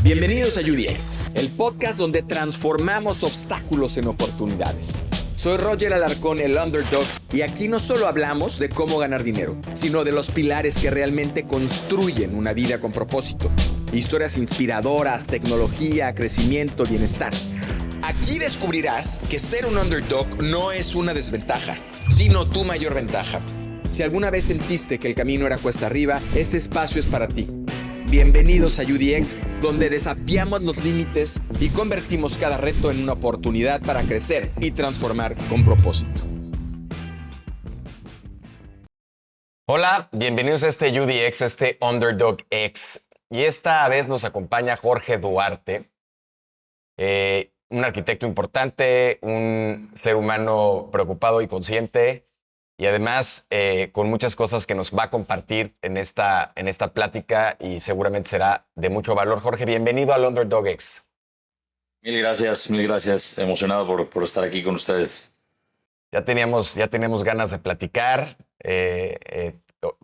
Bienvenidos a UDX, el podcast donde transformamos obstáculos en oportunidades. Soy Roger Alarcón, el Underdog, y aquí no solo hablamos de cómo ganar dinero, sino de los pilares que realmente construyen una vida con propósito. Historias inspiradoras, tecnología, crecimiento, bienestar. Aquí descubrirás que ser un underdog no es una desventaja, sino tu mayor ventaja. Si alguna vez sentiste que el camino era cuesta arriba, este espacio es para ti. Bienvenidos a UDX, donde desafiamos los límites y convertimos cada reto en una oportunidad para crecer y transformar con propósito. Hola, bienvenidos a este UDX, este Underdog X. Y esta vez nos acompaña Jorge Duarte, un arquitecto importante, un ser humano preocupado y consciente, y además con muchas cosas que nos va a compartir en esta plática y seguramente será de mucho valor. Jorge, bienvenido al Underdog X. Mil gracias. Emocionado por estar aquí con ustedes. Ya teníamos ganas de platicar.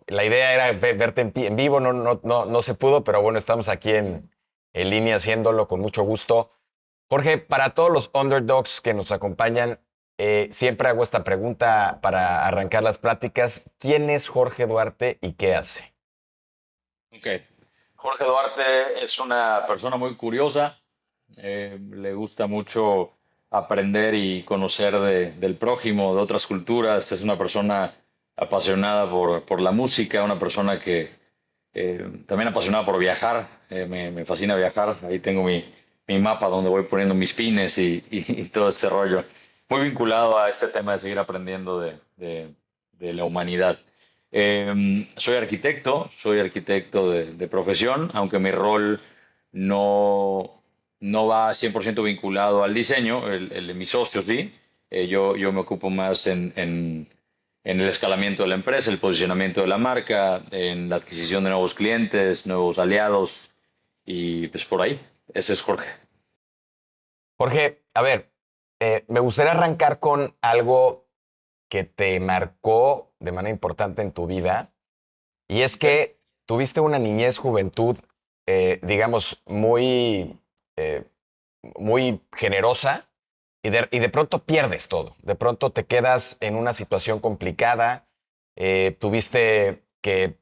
La idea era verte en vivo, no se pudo, pero bueno, estamos aquí en línea haciéndolo con mucho gusto. Jorge, para todos los underdogs que nos acompañan, siempre hago esta pregunta para arrancar las pláticas. ¿Quién es Jorge Duarte y qué hace? Ok. Jorge Duarte es una persona muy curiosa. Le gusta mucho aprender y conocer del prójimo, de otras culturas. Es una persona apasionada por la música, una persona que también apasionada por viajar. Me fascina viajar. Ahí tengo mi mapa donde voy poniendo mis pines y todo este rollo. Muy vinculado a este tema de seguir aprendiendo de la humanidad. Soy arquitecto de profesión, aunque mi rol no va 100% vinculado al diseño, el de mis socios sí. Yo me ocupo más en el escalamiento de la empresa, el posicionamiento de la marca, en la adquisición de nuevos clientes, nuevos aliados y pues por ahí. Ese es Jorge. Jorge, a ver, me gustaría arrancar con algo que te marcó de manera importante en tu vida, y es que tuviste una niñez, juventud, digamos, eh, muy generosa, y de pronto pierdes todo. De pronto te quedas en una situación complicada, tuviste que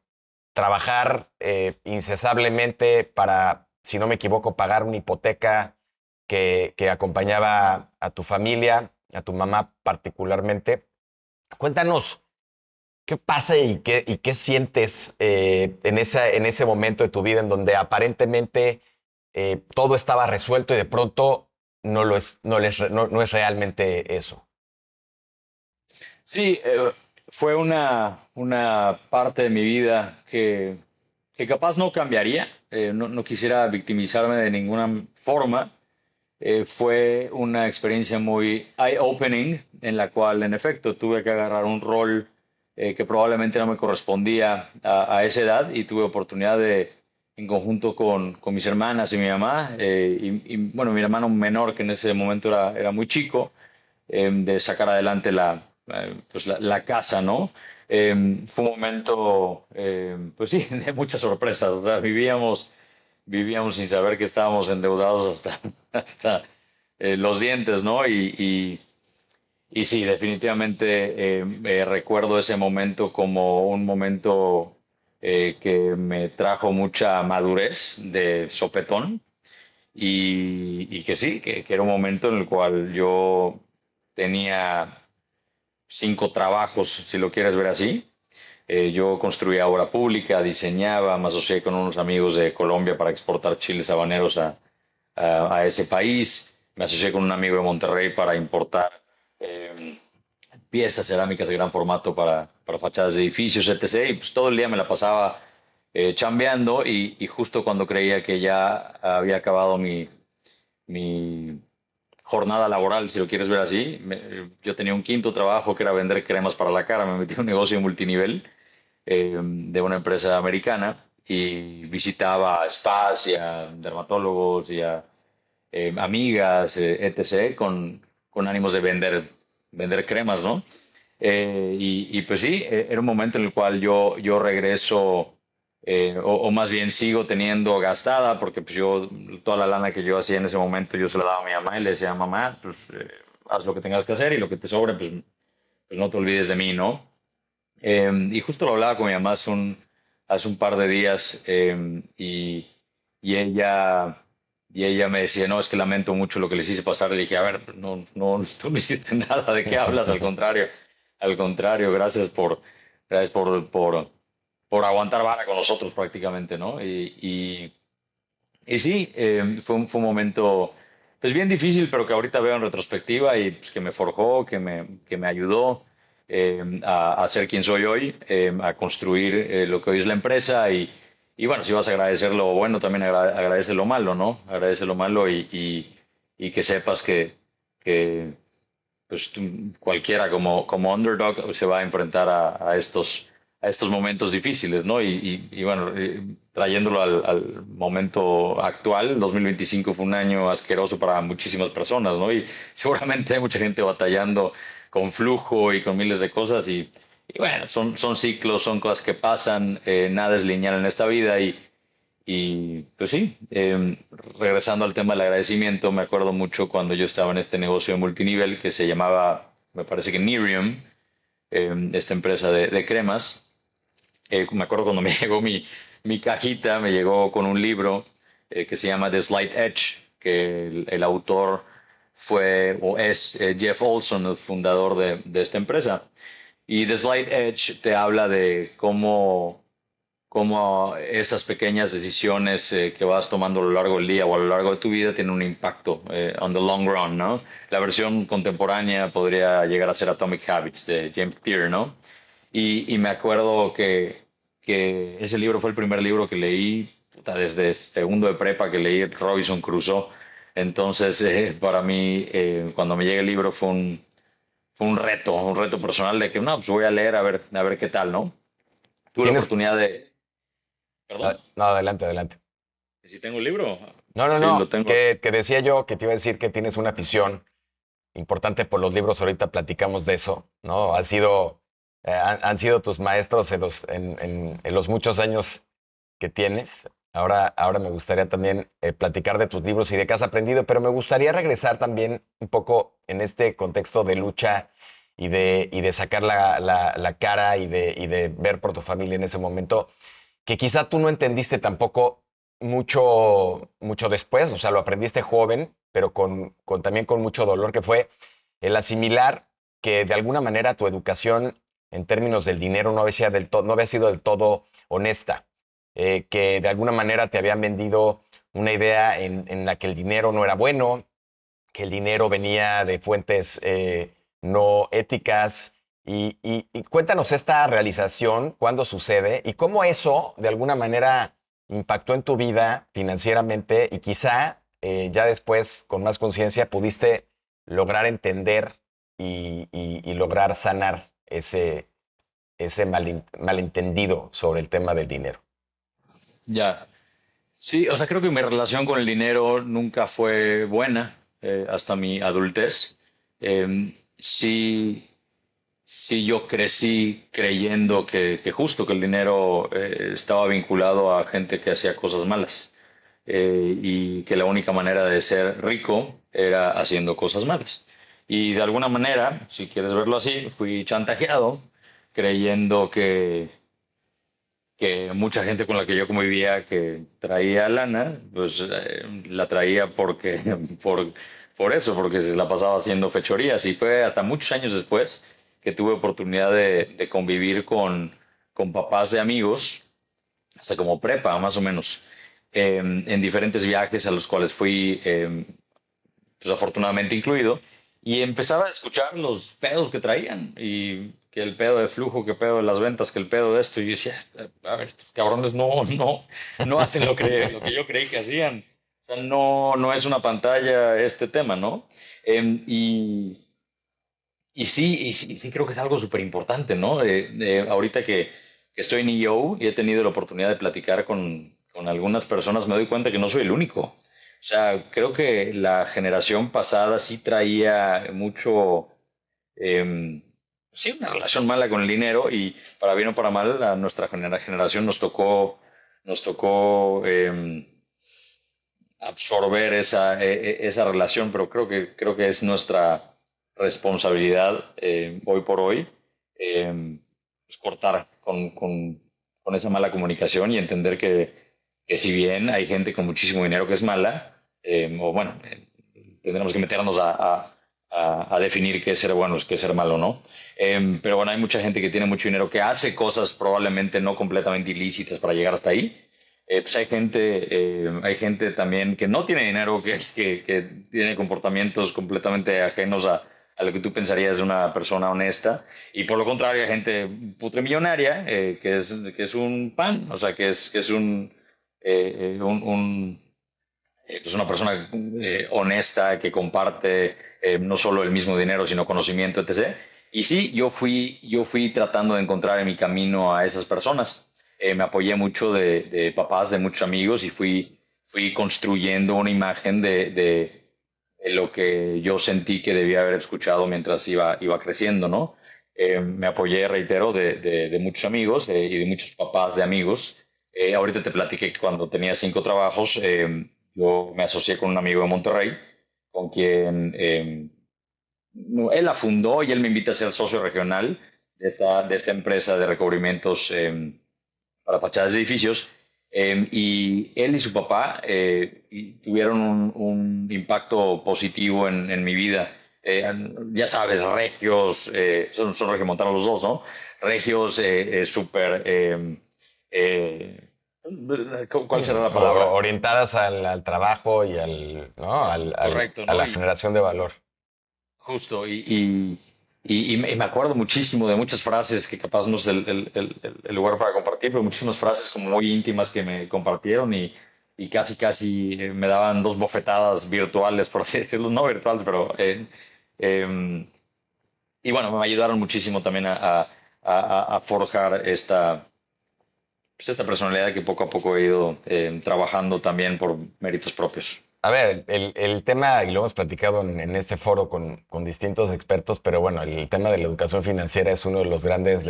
trabajar incesablemente para, si no me equivoco, pagar una hipoteca que acompañaba a tu familia, a tu mamá particularmente. Cuéntanos, ¿qué pasa y qué sientes en ese momento de tu vida en donde aparentemente todo estaba resuelto y de pronto no es realmente eso? Sí, fue una parte de mi vida que capaz no cambiaría. No quisiera victimizarme de ninguna forma. Fue una experiencia muy eye-opening en la cual, en efecto, tuve que agarrar un rol que probablemente no me correspondía a esa edad y tuve oportunidad en conjunto con mis hermanas y mi mamá, bueno, mi hermano menor, que en ese momento era muy chico, de sacar adelante pues la casa, ¿no? Fue un momento, pues sí, de muchas sorpresas. O sea, vivíamos sin saber que estábamos endeudados hasta los dientes, ¿no? Y sí, definitivamente recuerdo ese momento como un momento que me trajo mucha madurez de sopetón y que sí, que era un momento en el cual yo tenía 5 trabajos, si lo quieres ver así. Yo construía obra pública, diseñaba, me asocié con unos amigos de Colombia para exportar chiles habaneros a ese país. Me asocié con un amigo de Monterrey para importar eh, piezas cerámicas de gran formato para fachadas de edificios, etc. Y pues todo el día me la pasaba chambeando y justo cuando creía que ya había acabado mi jornada laboral, si lo quieres ver así, yo tenía un quinto trabajo que era vender cremas para la cara. Me metí en un negocio multinivel de una empresa americana y visitaba a spas y a dermatólogos y a amigas, etc., con ánimos de vender cremas, ¿no? Pues sí, era un momento en el cual yo regreso o más bien sigo teniendo gastada, porque pues yo, toda la lana que yo hacía en ese momento, yo se la daba a mi mamá y le decía, mamá, pues haz lo que tengas que hacer y lo que te sobre, pues no te olvides de mí, ¿no? Y justo lo hablaba con mi mamá hace un par de días, y ella, y ella me decía, no, es que lamento mucho lo que les hice pasar. Le dije, a ver, no, no, tú no hiciste nada, ¿de qué hablas? Al contrario, gracias por aguantar vara con nosotros prácticamente, ¿no? Y sí, fue un momento pues bien difícil, pero que ahorita veo en retrospectiva y pues, que me forjó, que me ayudó a ser quien soy hoy, a construir lo que hoy es la empresa y bueno, si vas a agradecer lo bueno, también agradece lo malo, ¿no? Agradece lo malo y que sepas que pues cualquiera como underdog se va a enfrentar a estos momentos difíciles, ¿no? Y bueno, trayéndolo al momento actual, 2025 fue un año asqueroso para muchísimas personas, ¿no? Y seguramente hay mucha gente batallando con flujo y con miles de cosas y bueno, son ciclos, son cosas que pasan, nada es lineal en esta vida y pues sí, regresando al tema del agradecimiento, me acuerdo mucho cuando yo estaba en este negocio de multinivel que se llamaba, me parece que Nerium, esta empresa de cremas. Me acuerdo cuando me llegó mi cajita, me llegó con un libro que se llama The Slight Edge, que el autor fue o es Jeff Olson, el fundador de esta empresa. Y The Slight Edge te habla de cómo esas pequeñas decisiones que vas tomando a lo largo del día o a lo largo de tu vida tienen un impacto on the long run, ¿no? La versión contemporánea podría llegar a ser Atomic Habits de James Clear, ¿no? Y me acuerdo que ese libro fue el primer libro que leí puta, desde segundo de prepa que leí Robinson Crusoe. Entonces, para mí, cuando me llega el libro fue un reto personal de que, no, pues voy a leer a ver qué tal, ¿no? Tuve la Tienes... oportunidad de... ¿Perdón? No, adelante, adelante. Si tengo el libro, No, no, sí, lo no, tengo. que decía yo que te iba a decir que tienes una afición importante por los libros, ahorita platicamos de eso, ¿no? Han sido tus maestros en los muchos años que tienes. Ahora me gustaría también platicar de tus libros y de qué has aprendido, pero me gustaría regresar también un poco en este contexto de lucha y de sacar la cara y de ver por tu familia en ese momento, que quizá tú no entendiste tampoco mucho después, o sea, lo aprendiste joven, pero también con mucho dolor, que fue el asimilar que de alguna manera tu educación en términos del dinero no había sido del todo honesta, que de alguna manera te habían vendido una idea en la que el dinero no era bueno, que el dinero venía de fuentes no éticas. Y cuéntanos esta realización, cuándo sucede y cómo eso de alguna manera impactó en tu vida financieramente y quizá ya después, con más conciencia, pudiste lograr entender y lograr sanar ese malentendido sobre el tema del dinero. Ya. Sí, o sea, creo que mi relación con el dinero nunca fue buena hasta mi adultez. Sí, sí, yo crecí creyendo que justo que el dinero estaba vinculado a gente que hacía cosas malas y que la única manera de ser rico era haciendo cosas malas. Y de alguna manera, si quieres verlo así, fui chantajeado creyendo que mucha gente con la que yo convivía que traía lana, pues la traía por, por eso, porque se la pasaba haciendo fechorías. Y fue hasta muchos años después que tuve oportunidad de convivir con papás de amigos, hasta como prepa, más o menos, en diferentes viajes a los cuales fui pues afortunadamente incluido, y empezaba a escuchar los pedos que traían, y que el pedo de flujo, que el pedo de las ventas, que el pedo de esto, y yo decía, a ver, estos cabrones no hacen lo que yo creí que hacían. O sea, no es una pantalla este tema, ¿no? Em, y, y sí creo que es algo súper importante, ¿no? Ahorita que estoy en EO y he tenido la oportunidad de platicar con algunas personas, me doy cuenta que no soy el único. O sea, creo que la generación pasada sí traía mucho, eh, sí, una relación mala con el dinero y para bien o para mal a nuestra generación nos tocó nos tocó absorber esa relación, pero creo que es nuestra responsabilidad hoy por hoy pues cortar con esa mala comunicación y entender que si bien hay gente con muchísimo dinero que es mala, o bueno, tendremos que meternos a definir qué es ser bueno, qué es ser malo, ¿no? Pero bueno, hay mucha gente que tiene mucho dinero que hace cosas probablemente no completamente ilícitas para llegar hasta ahí. Pues hay gente también que no tiene dinero, que tiene comportamientos completamente ajenos a lo que tú pensarías de una persona honesta. Y por lo contrario, hay gente putremillonaria que es un pan, o sea, que es pues una persona honesta que comparte no solo el mismo dinero, sino conocimiento, etc. Y sí, yo fui tratando de encontrar en mi camino a esas personas. Me apoyé mucho de papás, de muchos amigos y fui construyendo una imagen de lo que yo sentí que debía haber escuchado mientras iba creciendo, ¿no? Me apoyé, reitero, de muchos amigos y de muchos papás de amigos. Ahorita te platiqué que cuando tenía 5 trabajos, yo me asocié con un amigo de Monterrey, con quien no, él la fundó y él me invita a ser socio regional de esta empresa de recubrimientos para fachadas de edificios. Y él y su papá tuvieron un impacto positivo en mi vida. Ya sabes, regios, son regiomontanos los dos, ¿no? Regios súper... ¿cuál será la palabra? Orientadas al trabajo y ¿no? Correcto, a ¿no? la generación de valor. Justo, y me acuerdo muchísimo de muchas frases que capaz no es el lugar para compartir, pero muchísimas frases como muy íntimas que me compartieron y casi me daban 2 bofetadas virtuales, por así decirlo, no virtuales, pero... y bueno, me ayudaron muchísimo también a forjar pues esta personalidad que poco a poco he ido trabajando también por méritos propios. A ver, el tema, y lo hemos platicado en este foro con distintos expertos, pero bueno, el tema de la educación financiera es uno de los grandes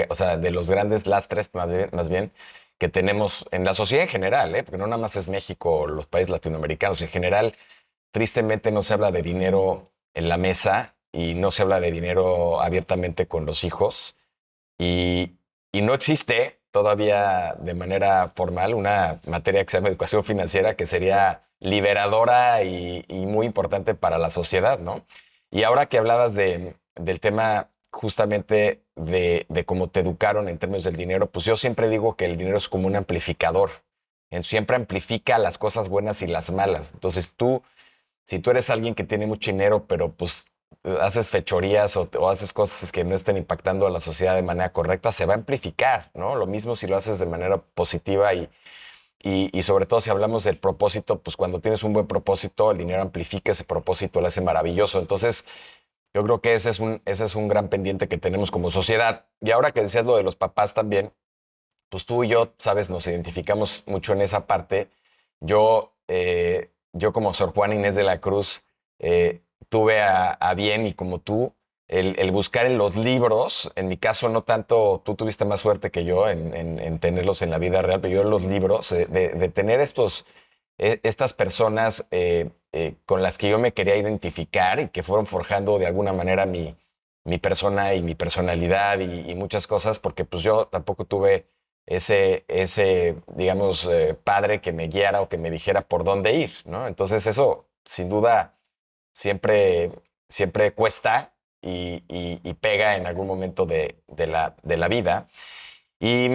o sea, de los grandes lastres, más bien, que tenemos en la sociedad en general, ¿eh? Porque no nada más es México o los países latinoamericanos. En general, tristemente no se habla de dinero en la mesa y no se habla de dinero abiertamente con los hijos. Y, y no existe todavía de manera formal una materia que se llama educación financiera que sería liberadora y muy importante para la sociedad, ¿no? Y ahora que hablabas del tema justamente de cómo te educaron en términos del dinero, pues yo siempre digo que el dinero es como un amplificador. Siempre amplifica las cosas buenas y las malas. Entonces si tú eres alguien que tiene mucho dinero, pero pues haces fechorías o haces cosas que no estén impactando a la sociedad de manera correcta, se va a amplificar, ¿no? Lo mismo si lo haces de manera positiva y sobre todo si hablamos del propósito, pues cuando tienes un buen propósito, el dinero amplifica ese propósito, lo hace maravilloso. Entonces, yo creo que ese es un gran pendiente que tenemos como sociedad. Y ahora que decías lo de los papás también, pues tú y yo, sabes, nos identificamos mucho en esa parte. Yo como Sor Juana Inés de la Cruz, tuve a bien y como tú, el buscar en los libros, en mi caso no tanto, tú tuviste más suerte que yo en tenerlos en la vida real, pero yo en los libros, de tener estas personas con las que yo me quería identificar y que fueron forjando de alguna manera mi persona y mi personalidad y muchas cosas, porque pues yo tampoco tuve digamos, padre que me guiara o que me dijera por dónde ir, ¿no? Entonces eso, sin duda, siempre, siempre cuesta y pega en algún momento de la vida. Y,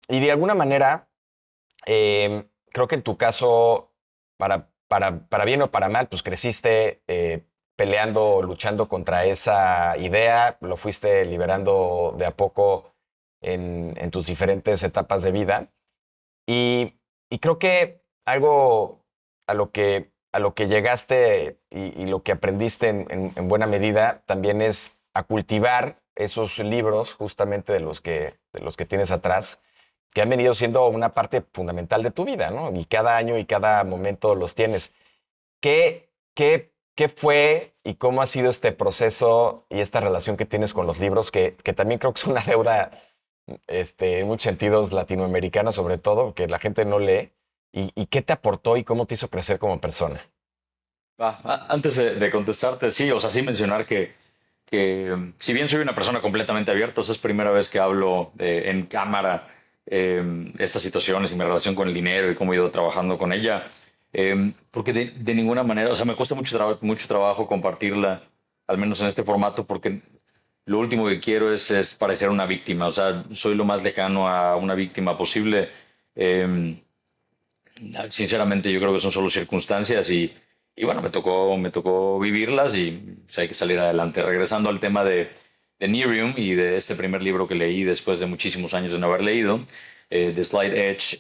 y de alguna manera, creo que en tu caso, para bien o para mal, pues creciste peleando, luchando contra esa idea, lo fuiste liberando de a poco en tus diferentes etapas de vida. Y creo que algo a lo que llegaste y lo que aprendiste en buena medida también es a cultivar esos libros justamente de los que tienes atrás, que han venido siendo una parte fundamental de tu vida, ¿no? Y cada año y cada momento los tienes. ¿Qué fue y cómo ha sido este proceso y esta relación que tienes con los libros, que también creo que es una deuda en muchos sentidos latinoamericana sobre todo, que la gente no lee. ¿Y qué te aportó y cómo te hizo crecer como persona? Antes de contestarte, sí, o sea, sí mencionar que si bien soy una persona completamente abierta, o sea, es primera vez que hablo en cámara estas situaciones y mi relación con el dinero y cómo he ido trabajando con ella, porque de ninguna manera, o sea, me cuesta mucho trabajo compartirla, al menos en este formato, porque lo último que quiero es parecer una víctima, o sea, soy lo más lejano a una víctima posible. Eh, Sinceramente, yo creo que son solo circunstancias y bueno, me tocó vivirlas y pues, hay que salir adelante. Regresando al tema de Nerium y de este primer libro que leí después de muchísimos años de no haber leído, The Slight Edge,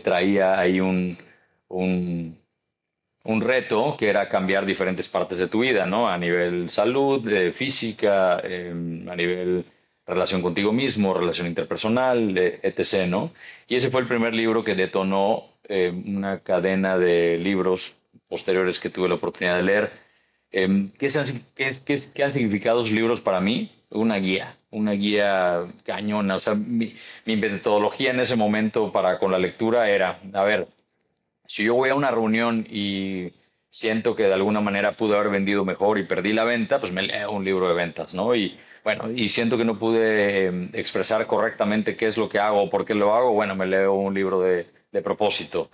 traía ahí un, un reto que era cambiar diferentes partes de tu vida, ¿no? A nivel salud, física, a nivel relación contigo mismo, relación interpersonal, etc., ¿no? Y ese fue el primer libro que detonó una cadena de libros posteriores que tuve la oportunidad de leer. ¿Qué han significado esos libros para mí? Una guía cañona. O sea, mi metodología en ese momento para con la lectura era, a ver, si yo voy a una reunión y siento que de alguna manera pude haber vendido mejor y perdí la venta, pues me leo un libro de ventas, ¿no? Y bueno, y siento que no pude expresar correctamente qué es lo que hago o por qué lo hago, bueno, me leo un libro de propósito.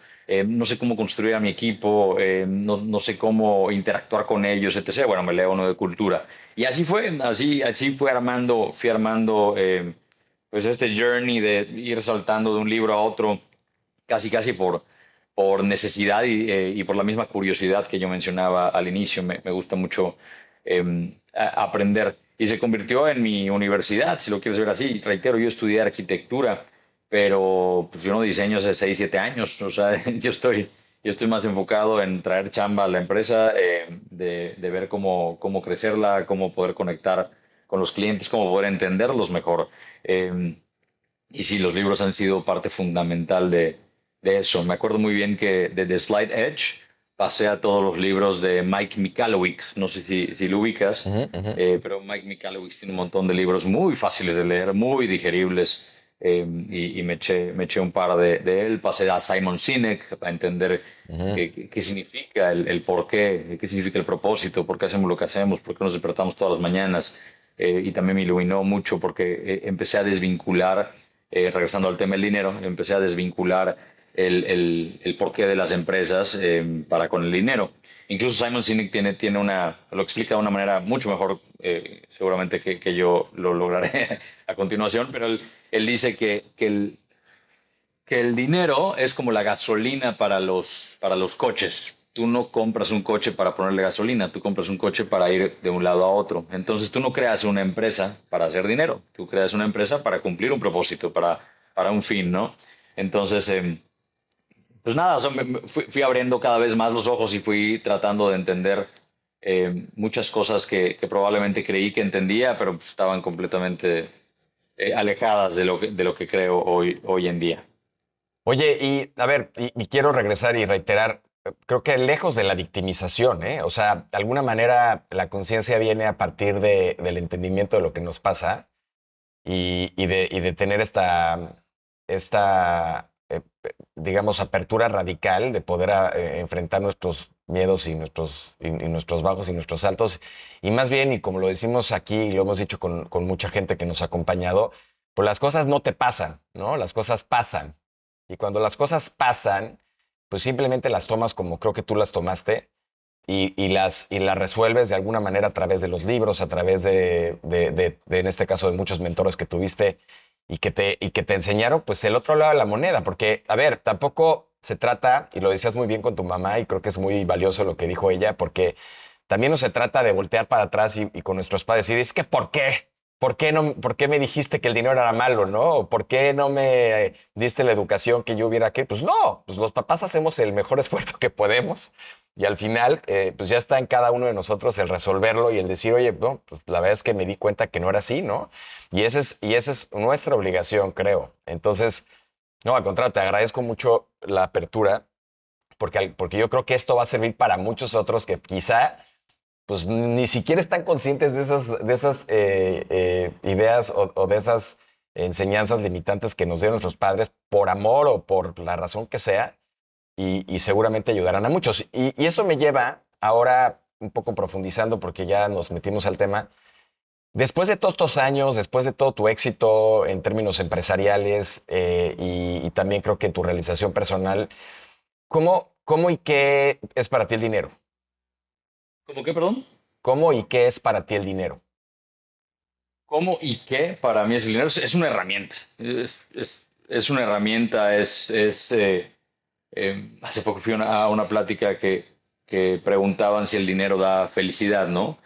No sé cómo construir a mi equipo, no sé cómo interactuar con ellos, etc. Bueno, me leo uno de cultura. Y así fue, así fui armando pues este journey de ir saltando de un libro a otro casi por necesidad y por la misma curiosidad que yo mencionaba al inicio. Me gusta mucho aprender. Y se convirtió en mi universidad, si lo quieres ver así. Reitero, yo estudié arquitectura, pero pues yo no diseño hace 6 7 años. O sea, yo estoy más enfocado en traer chamba a la empresa, de ver cómo crecerla, cómo poder conectar con los clientes, cómo poder entenderlos mejor. Y sí, los libros han sido parte fundamental de eso. Me acuerdo muy bien que de The Slight Edge pasé a todos los libros de Mike Michalowicz. No sé si lo ubicas, Ujú, ujú. pero Mike Michalowicz tiene un montón de libros muy fáciles de leer, muy digeribles. Y me eché un par de él. Pasé a Simon Sinek para entender Ujú. qué significa el por qué significa el propósito, por qué hacemos lo que hacemos, por qué nos despertamos todas las mañanas. Y también me iluminó mucho porque empecé a desvincular regresando al tema del dinero, empecé a desvincular el porqué de las empresas para con el dinero. Incluso Simon Sinek lo explica de una manera mucho mejor, seguramente que yo lo lograré a continuación, pero él dice que el dinero es como la gasolina para los coches. Tú no compras un coche para ponerle gasolina, tú compras un coche para ir de un lado a otro. Entonces tú no creas una empresa para hacer dinero, tú creas una empresa para cumplir un propósito, para un fin, ¿no? Entonces, pues nada, fui abriendo cada vez más los ojos y fui tratando de entender muchas cosas que probablemente creí que entendía, pero pues, estaban completamente alejadas de lo que creo hoy en día. Oye, y a ver, y quiero regresar y reiterar, creo que lejos de la victimización, ¿eh? O sea, de alguna manera la conciencia viene a partir del entendimiento de lo que nos pasa y de tener digamos, apertura radical de poder enfrentar nuestros miedos y nuestros bajos y nuestros altos. Y más bien, y como lo decimos aquí y lo hemos dicho con mucha gente que nos ha acompañado, pues las cosas no te pasan, ¿no? Las cosas pasan. Y cuando las cosas pasan, pues simplemente las tomas como creo que tú las tomaste y las resuelves de alguna manera a través de los libros, a través en este caso, de muchos mentores que tuviste y que te enseñaron, pues, el otro lado de la moneda. Porque, a ver, tampoco se trata, y lo decías muy bien con tu mamá, y creo que es muy valioso lo que dijo ella, porque también no se trata de voltear para atrás y con nuestros padres y decir, es que ¿por qué? ¿Por qué me dijiste que el dinero era malo, no? ¿O por qué no me diste la educación que yo hubiera que? Pues no, pues los papás hacemos el mejor esfuerzo que podemos y al final, pues ya está en cada uno de nosotros el resolverlo y el decir, oye, no, pues la verdad es que me di cuenta que no era así, ¿no? Y esa es nuestra obligación, creo. Entonces, no, al contrario, te agradezco mucho la apertura porque yo creo que esto va a servir para muchos otros que quizá pues ni siquiera están conscientes de esas ideas o de esas enseñanzas limitantes que nos dieron nuestros padres por amor o por la razón que sea, y seguramente ayudarán a muchos. Y eso me lleva ahora un poco profundizando, porque ya nos metimos al tema. Después de todos estos años, después de todo tu éxito en términos empresariales y también creo que tu realización personal, ¿cómo y qué es para ti el dinero? ¿Cómo qué, perdón? ¿Cómo y qué es para ti el dinero? ¿Cómo y qué para mí es el dinero? Es una herramienta. Es una herramienta, hace poco fui a una plática que preguntaban si el dinero da felicidad, ¿no?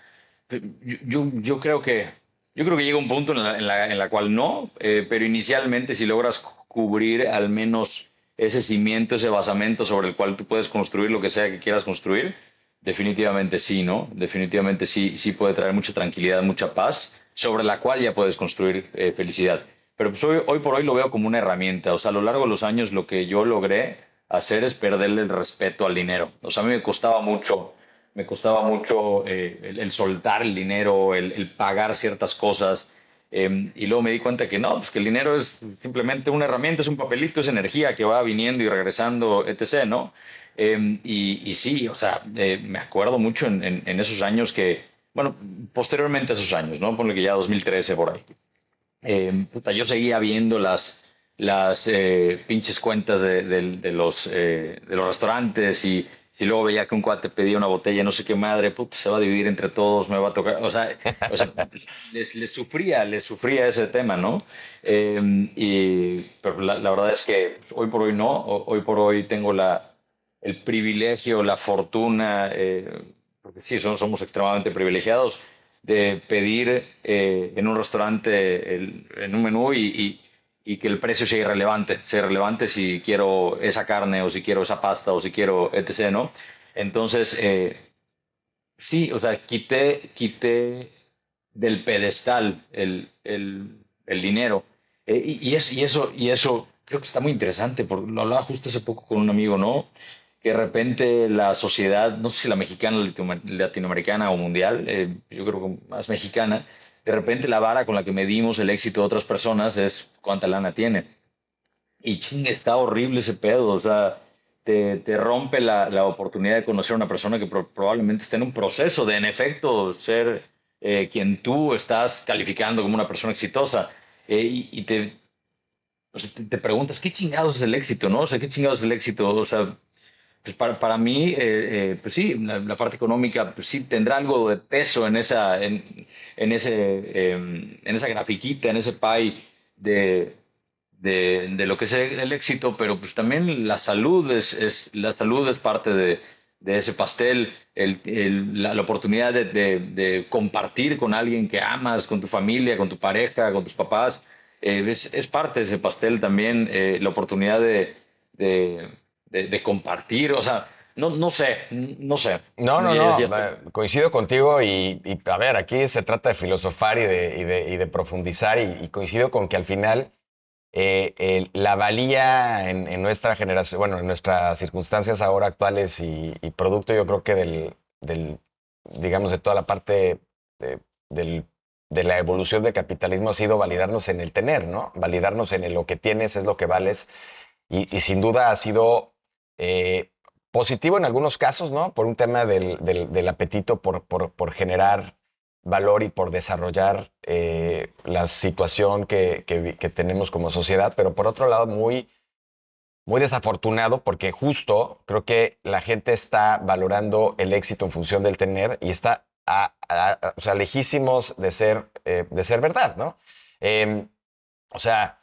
Yo creo que llega un punto en la cual no, pero inicialmente si logras cubrir al menos ese cimiento, ese basamento sobre el cual tú puedes construir lo que sea que quieras construir, definitivamente sí, ¿no? Definitivamente sí, sí puede traer mucha tranquilidad, mucha paz, sobre la cual ya puedes construir felicidad. Pero pues hoy por hoy lo veo como una herramienta. O sea, a lo largo de los años lo que yo logré hacer es perderle el respeto al dinero. O sea, a mí me costaba mucho el soltar el dinero, el pagar ciertas cosas. Y luego me di cuenta que no, pues que el dinero es simplemente una herramienta, es un papelito, es energía que va viniendo y regresando, etc., ¿no? Y sí, o sea, me acuerdo mucho en esos años que, bueno, posteriormente a esos años, ¿no? Ponle que ya 2013 por ahí. Puta, yo seguía viendo las pinches cuentas de los restaurantes y si luego veía que un cuate pedía una botella, no sé qué madre, puta, se va a dividir entre todos, me va a tocar, o sea, les sufría ese tema, ¿no? Pero la verdad es que hoy por hoy no, hoy por hoy tengo el privilegio, la fortuna, porque sí, somos extremadamente privilegiados de pedir en un restaurante en un menú y que el precio sea irrelevante si quiero esa carne o si quiero esa pasta o si quiero etc., ¿no? Entonces, sí, o sea, quité del pedestal el dinero. Y eso creo que está muy interesante, porque lo hablaba justo hace poco con un amigo, ¿no? Que de repente la sociedad, no sé si la mexicana, latinoamericana o mundial, yo creo que más mexicana, de repente la vara con la que medimos el éxito de otras personas es cuánta lana tiene. Y ching, está horrible ese pedo, o sea, te rompe la oportunidad de conocer a una persona que probablemente está en un proceso de, en efecto, ser quien tú estás calificando como una persona exitosa. Y te preguntas, ¿qué chingados es el éxito, no? O sea, ¿qué chingados es el éxito? O sea, pues para mí, pues sí, la parte económica, pues sí, tendrá algo de peso en esa grafiquita, en ese pie de, de lo que es el éxito, pero pues también la salud es parte de ese pastel, la oportunidad de compartir con alguien que amas, con tu familia, con tu pareja, con tus papás, es parte de ese pastel también, la oportunidad de, de compartir, o sea, no sé, no sé. No, no, Ya no, estoy. coincido contigo a ver, aquí se trata de filosofar y de profundizar y coincido con que al final la valía en nuestra generación, bueno, en nuestras circunstancias ahora actuales y producto yo creo que digamos, de toda la parte de, del- de la evolución del capitalismo ha sido validarnos en el tener, ¿no? Validarnos en lo que tienes es lo que vales y sin duda ha sido eh, positivo en algunos casos, ¿no? Por un tema del apetito por generar valor y por desarrollar la situación que tenemos como sociedad, pero por otro lado muy desafortunado porque justo creo que la gente está valorando el éxito en función del tener y está o sea, lejísimos de ser verdad, ¿no? Em, o sea,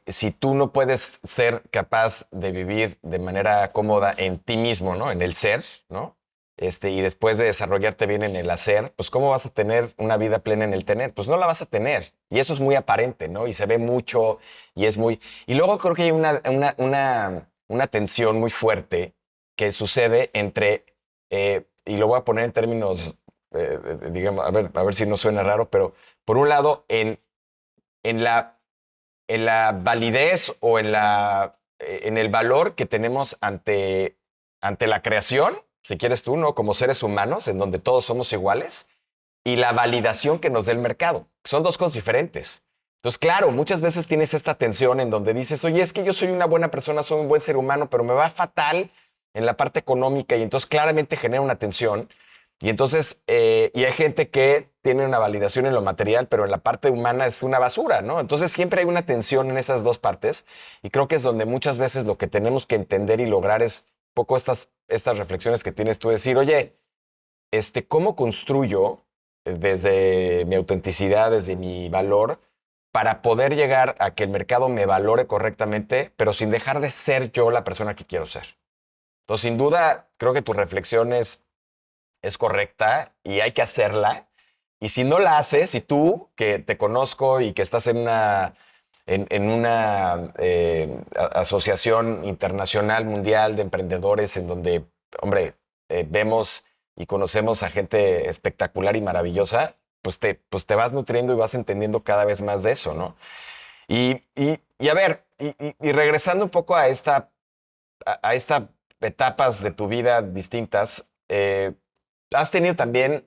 si tú no puedes ser capaz de vivir de manera cómoda en ti mismo, ¿no? En el ser, ¿no? Y después de desarrollarte bien en el hacer, pues ¿cómo vas a tener una vida plena en el tener? Pues no la vas a tener. Y eso es muy aparente, ¿no? Y se ve mucho y es muy... Y luego creo que hay una tensión muy fuerte que sucede entre, y lo voy a poner en términos, digamos, a ver si no suena raro, pero por un lado, en la, en la validez o en el valor que tenemos ante la creación, si quieres tú, ¿no? Como seres humanos, en donde todos somos iguales, y la validación que nos da el mercado. Son dos cosas diferentes. Entonces, claro, muchas veces tienes esta tensión en donde dices, oye, es que yo soy una buena persona, soy un buen ser humano, pero me va fatal en la parte económica y entonces claramente genera una tensión. Y entonces, y hay gente que tiene una validación en lo material, pero en la parte humana es una basura, ¿no? Entonces siempre hay una tensión en esas dos partes y creo que es donde muchas veces lo que tenemos que entender y lograr es un poco estas reflexiones que tienes tú, decir, oye, ¿cómo construyo desde mi autenticidad, desde mi valor, para poder llegar a que el mercado me valore correctamente, pero sin dejar de ser yo la persona que quiero ser? Entonces, sin duda, creo que tu reflexión es correcta y hay que hacerla. Y si no la haces, y tú, que te conozco y que estás en una asociación internacional, mundial de emprendedores, en donde, hombre, vemos y conocemos a gente espectacular y maravillosa, pues te vas nutriendo y vas entendiendo cada vez más de eso, ¿no? Y a ver, y regresando un poco a estas etapas de tu vida distintas, has tenido también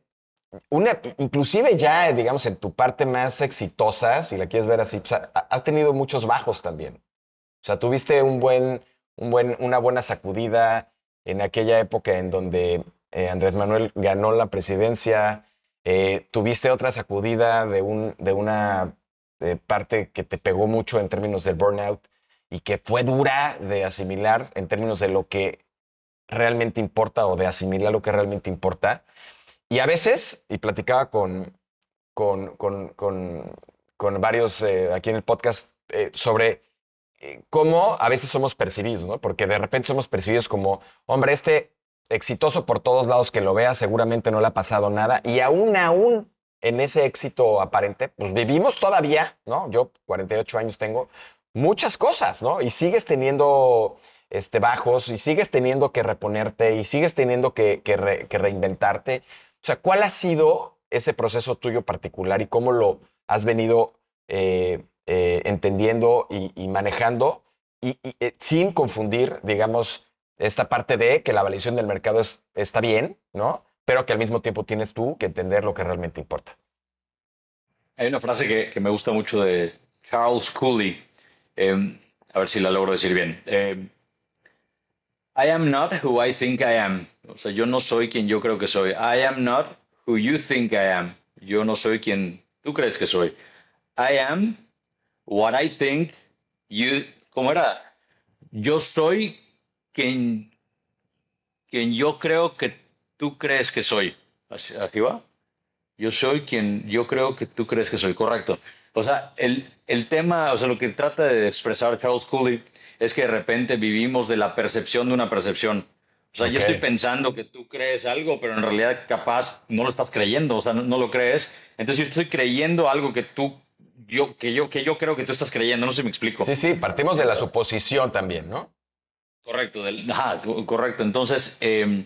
inclusive ya, digamos, en tu parte más exitosa, si la quieres ver así, pues, has tenido muchos bajos también. O sea, tuviste una buena sacudida en aquella época en donde Andrés Manuel ganó la presidencia. Tuviste otra sacudida de una parte que te pegó mucho en términos del burnout y que fue dura de asimilar en términos de lo que realmente importa o de asimilar lo que realmente importa. Y a veces, y platicaba con, con, con, con varios aquí en el podcast sobre cómo a veces somos percibidos, ¿no? Porque de repente somos percibidos como, hombre, exitoso por todos lados que lo vea, seguramente no le ha pasado nada. Y aún en ese éxito aparente, pues vivimos todavía, ¿no? Yo 48 años tengo, muchas cosas, ¿no? Y sigues teniendo bajos, y sigues teniendo que reponerte, y sigues teniendo que reinventarte. O sea, ¿cuál ha sido ese proceso tuyo particular y cómo lo has venido entendiendo y manejando sin confundir, digamos, esta parte de que la validación del mercado está bien, ¿no? Pero que al mismo tiempo tienes tú que entender lo que realmente importa. Hay una frase que me gusta mucho de Charles Cooley, a ver si la logro decir bien. I am not who I think I am. O sea, yo no soy quien yo creo que soy. I am not who you think I am. Yo no soy quien tú crees que soy. I am what I think you. ¿Cómo era? Yo soy quien, quien yo creo que tú crees que soy. ¿Así va? Yo soy quien yo creo que tú crees que soy, correcto. O sea, el tema, o sea, lo que trata de expresar Charles Cooley es que de repente vivimos de la percepción de una percepción. O sea, yo Ok. estoy pensando que tú crees algo, pero en realidad capaz no lo estás creyendo, o sea, no lo crees. Entonces yo estoy creyendo algo que yo creo que tú estás creyendo, no sé si me explico. Sí, sí, partimos de la suposición también, ¿no? Correcto, correcto. Entonces, eso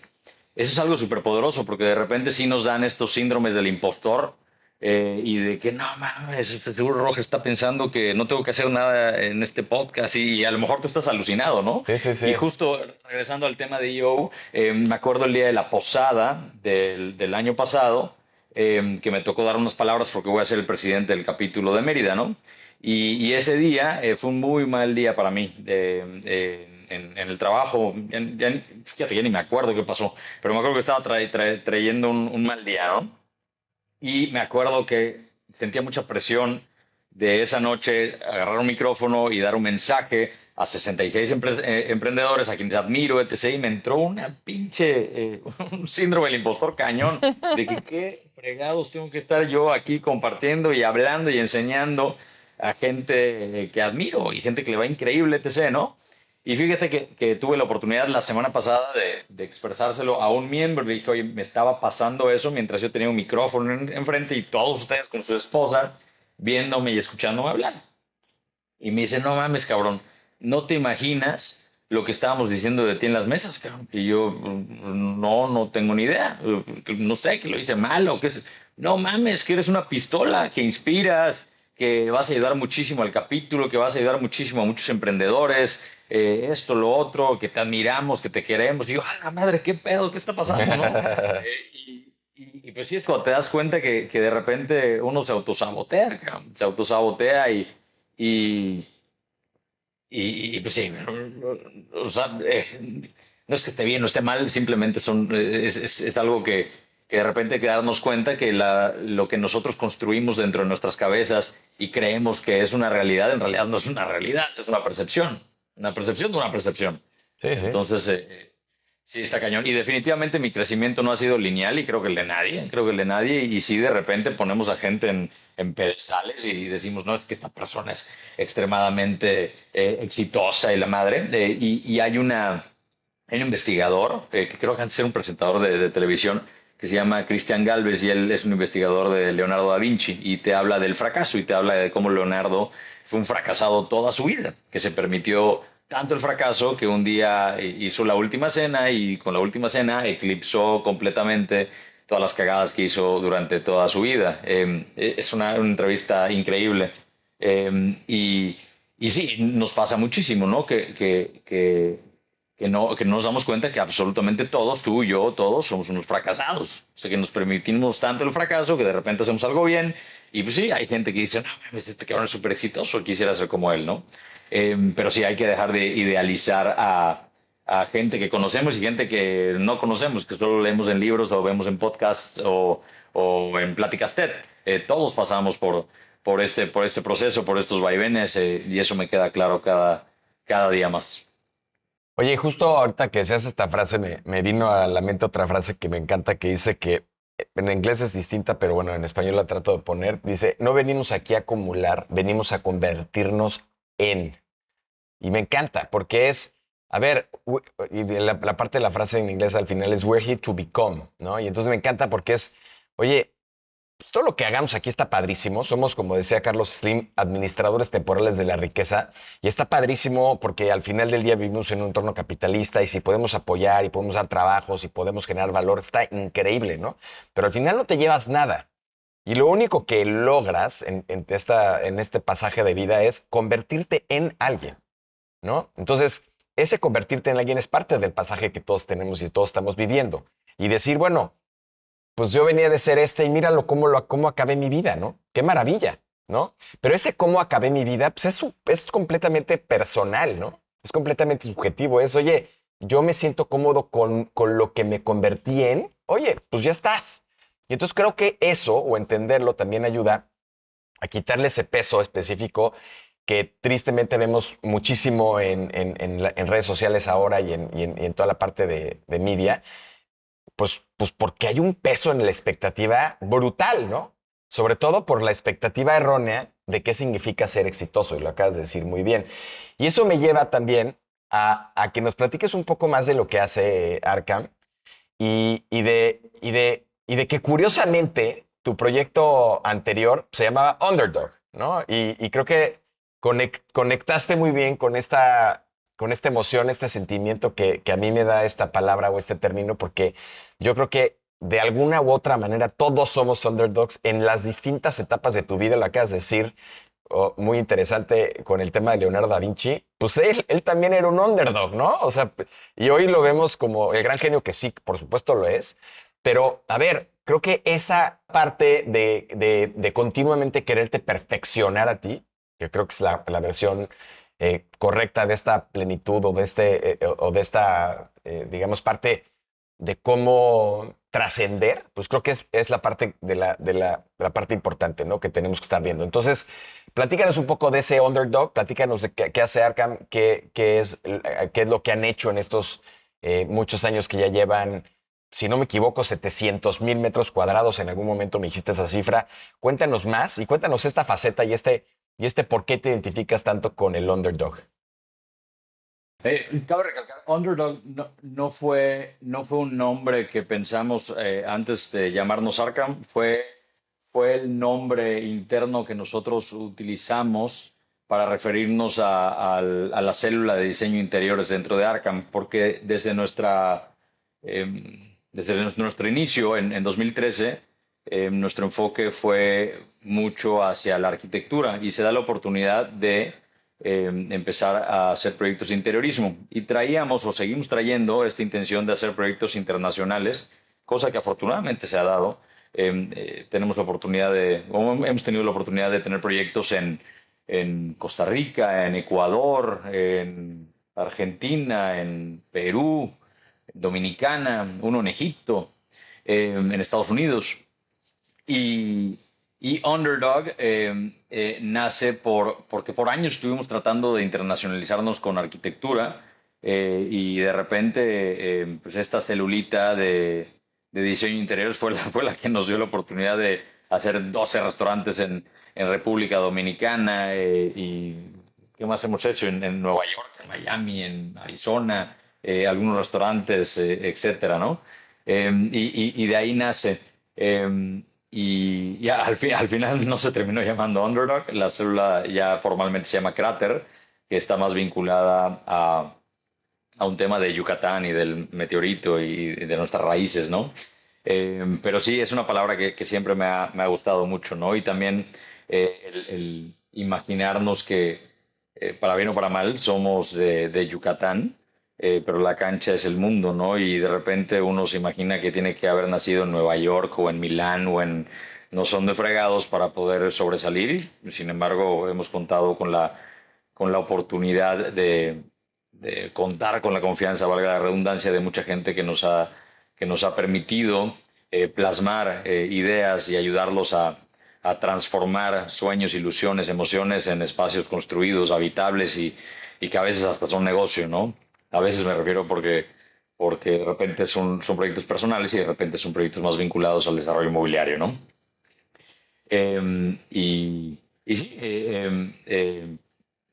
es algo súper poderoso porque de repente sí nos dan estos síndromes del impostor y de que no mames, seguro Roger está pensando que no tengo que hacer nada en este podcast y a lo mejor tú estás alucinado, ¿no? Sí, sí, Y sí. justo regresando al tema de EO, me acuerdo el día de la posada del año pasado que me tocó dar unas palabras porque voy a ser el presidente del capítulo de Mérida, ¿no? Y ese día fue un muy mal día para mí en el trabajo. Fíjate, ya ni me acuerdo qué pasó, pero me acuerdo que estaba trayendo un mal día, ¿no? Y me acuerdo que sentía mucha presión de esa noche agarrar un micrófono y dar un mensaje a 66 emprendedores a quienes admiro, etc. Y me entró una pinche, un síndrome del impostor cañón, de que qué fregados tengo que estar yo aquí compartiendo y hablando y enseñando a gente que admiro y gente que le va increíble, etc., ¿no? Y fíjate que tuve la oportunidad la semana pasada de expresárselo a un miembro. Le dije, oye, me estaba pasando eso mientras yo tenía un micrófono enfrente y todos ustedes con sus esposas viéndome y escuchándome hablar. Y me dice, no mames, cabrón, no te imaginas lo que estábamos diciendo de ti en las mesas, cabrón. Y yo, no tengo ni idea. No sé, que lo hice mal o qué es. No mames, que eres una pistola, que inspiras, que vas a ayudar muchísimo al capítulo, que vas a ayudar muchísimo a muchos emprendedores, esto, lo otro, que te admiramos, que te queremos. Y yo, a la madre, qué pedo, qué está pasando, ¿no? Y pues sí, es cuando te das cuenta que de repente uno se autosabotea, cabrón. Se autosabotea y, pues sí, o sea, no es que esté bien o esté mal, simplemente es algo que de repente hay que darnos cuenta que lo que nosotros construimos dentro de nuestras cabezas y creemos que es una realidad, en realidad no es una realidad, es una percepción de una percepción. Sí, sí. Entonces, sí, está cañón. Y definitivamente mi crecimiento no ha sido lineal y creo que el de nadie, creo que el de nadie. Y sí, de repente ponemos a gente en pedestales y decimos, no, es que esta persona es extremadamente exitosa y la madre. Y hay un investigador, que creo que antes era un presentador de televisión, que se llama Cristian Galvez y él es un investigador de Leonardo da Vinci y te habla del fracaso y te habla de cómo Leonardo fue un fracasado toda su vida, que se permitió tanto el fracaso que un día hizo la última cena y con la última cena eclipsó completamente todas las cagadas que hizo durante toda su vida. Es una entrevista increíble. Y sí, nos pasa muchísimo, ¿no? Que no nos damos cuenta que absolutamente todos, tú y yo, todos somos unos fracasados. O sea, que nos permitimos tanto el fracaso que de repente hacemos algo bien. Y pues sí, hay gente que dice, no, mames, este cabrón es súper exitoso, quisiera ser como él, ¿no? Pero sí, hay que dejar de idealizar a gente que conocemos y gente que no conocemos, que solo leemos en libros o vemos en podcasts o en pláticas TED. Todos pasamos por este proceso, por estos vaivenes, y eso me queda claro cada día más. Oye, justo ahorita que decías esta frase, me vino a la mente otra frase que me encanta, que dice que en inglés es distinta, pero bueno, en español la trato de poner. Dice, no venimos aquí a acumular, venimos a convertirnos en. Y me encanta, porque es, a ver, y la parte de la frase en inglés al final es, we're here to become, ¿no? Y entonces me encanta porque es, oye, pues todo lo que hagamos aquí está padrísimo. Somos, como decía Carlos Slim, administradores temporales de la riqueza. Y está padrísimo porque al final del día vivimos en un entorno capitalista y si podemos apoyar y podemos dar trabajos y podemos generar valor, está increíble, ¿no? Pero al final no te llevas nada. Y lo único que logras en este pasaje de vida es convertirte en alguien, ¿no? Entonces, ese convertirte en alguien es parte del pasaje que todos tenemos y todos estamos viviendo. Y decir, bueno, pues yo venía de ser y míralo cómo acabé mi vida, ¿no? Qué maravilla, ¿no? Pero ese cómo acabé mi vida, pues es completamente personal, ¿no? Es completamente subjetivo. Es, oye, yo me siento cómodo con lo que me convertí en, oye, pues ya estás. Y entonces creo que eso, o entenderlo, también ayuda a quitarle ese peso específico que tristemente vemos muchísimo en redes sociales ahora y en toda la parte de media, pues porque hay un peso en la expectativa brutal, ¿no? Sobre todo por la expectativa errónea de qué significa ser exitoso, y lo acabas de decir muy bien. Y eso me lleva también a que nos platiques un poco más de lo que hace Arkham y de que curiosamente tu proyecto anterior se llamaba Underdog, ¿no? Y creo que conectaste muy bien con esta emoción, este sentimiento que a mí me da esta palabra o este término, porque yo creo que de alguna u otra manera todos somos underdogs en las distintas etapas de tu vida, lo acabas de decir, muy interesante con el tema de Leonardo da Vinci, pues él también era un underdog, ¿no? O sea, y hoy lo vemos como el gran genio que sí, por supuesto lo es, pero a ver, creo que esa parte de continuamente quererte perfeccionar a ti, que creo que es la versión correcta de esta plenitud o de esta, digamos, parte de cómo trascender, pues creo que es la parte de la parte importante, ¿no? Que tenemos que estar viendo. Entonces, platícanos un poco de ese underdog, platícanos de qué hace Arkham, qué es lo que han hecho en estos muchos años que ya llevan, si no me equivoco, 700,000 metros cuadrados. En algún momento me dijiste esa cifra. Cuéntanos más y cuéntanos esta faceta y este por qué te identificas tanto con el underdog. Cabe recalcar, Underdog no fue un nombre que pensamos antes de llamarnos Arkham, fue el nombre interno que nosotros utilizamos para referirnos a la célula de diseño interiores dentro de Arkham, porque desde nuestro inicio en 2013, nuestro enfoque fue mucho hacia la arquitectura y se da la oportunidad de empezar a hacer proyectos de interiorismo. Y traíamos o seguimos trayendo esta intención de hacer proyectos internacionales, cosa que afortunadamente se ha dado, tenemos la oportunidad o hemos tenido la oportunidad de tener proyectos en Costa Rica, en Ecuador, en Argentina, en Perú, Dominicana, uno en Egipto, en Estados Unidos. Y, y Underdog nace porque por años estuvimos tratando de internacionalizarnos con arquitectura, y de repente pues esta celulita de diseño interior fue la que nos dio la oportunidad de hacer 12 restaurantes en República Dominicana, y ¿qué más hemos hecho? En Nueva York, en Miami, en Arizona, algunos restaurantes, etcétera, ¿no? Y de ahí nace. Y ya al final no se terminó llamando Underdog, la célula ya formalmente se llama Cráter, que está más vinculada a un tema de Yucatán y del meteorito y de nuestras raíces, ¿no? Pero sí, es una palabra que siempre me ha gustado mucho, ¿no? Y también el imaginarnos que, para bien o para mal, somos de Yucatán, pero la cancha es el mundo, ¿no? Y de repente uno se imagina que tiene que haber nacido en Nueva York o en Milán o en... No son de fregados para poder sobresalir. Sin embargo, hemos contado con la oportunidad de contar con la confianza, valga la redundancia, de mucha gente que nos ha permitido plasmar ideas y ayudarlos a transformar sueños, ilusiones, emociones en espacios construidos, habitables y que a veces hasta son negocio, ¿no? A veces me refiero porque de repente son proyectos personales y de repente son proyectos más vinculados al desarrollo inmobiliario, ¿no? Y sí,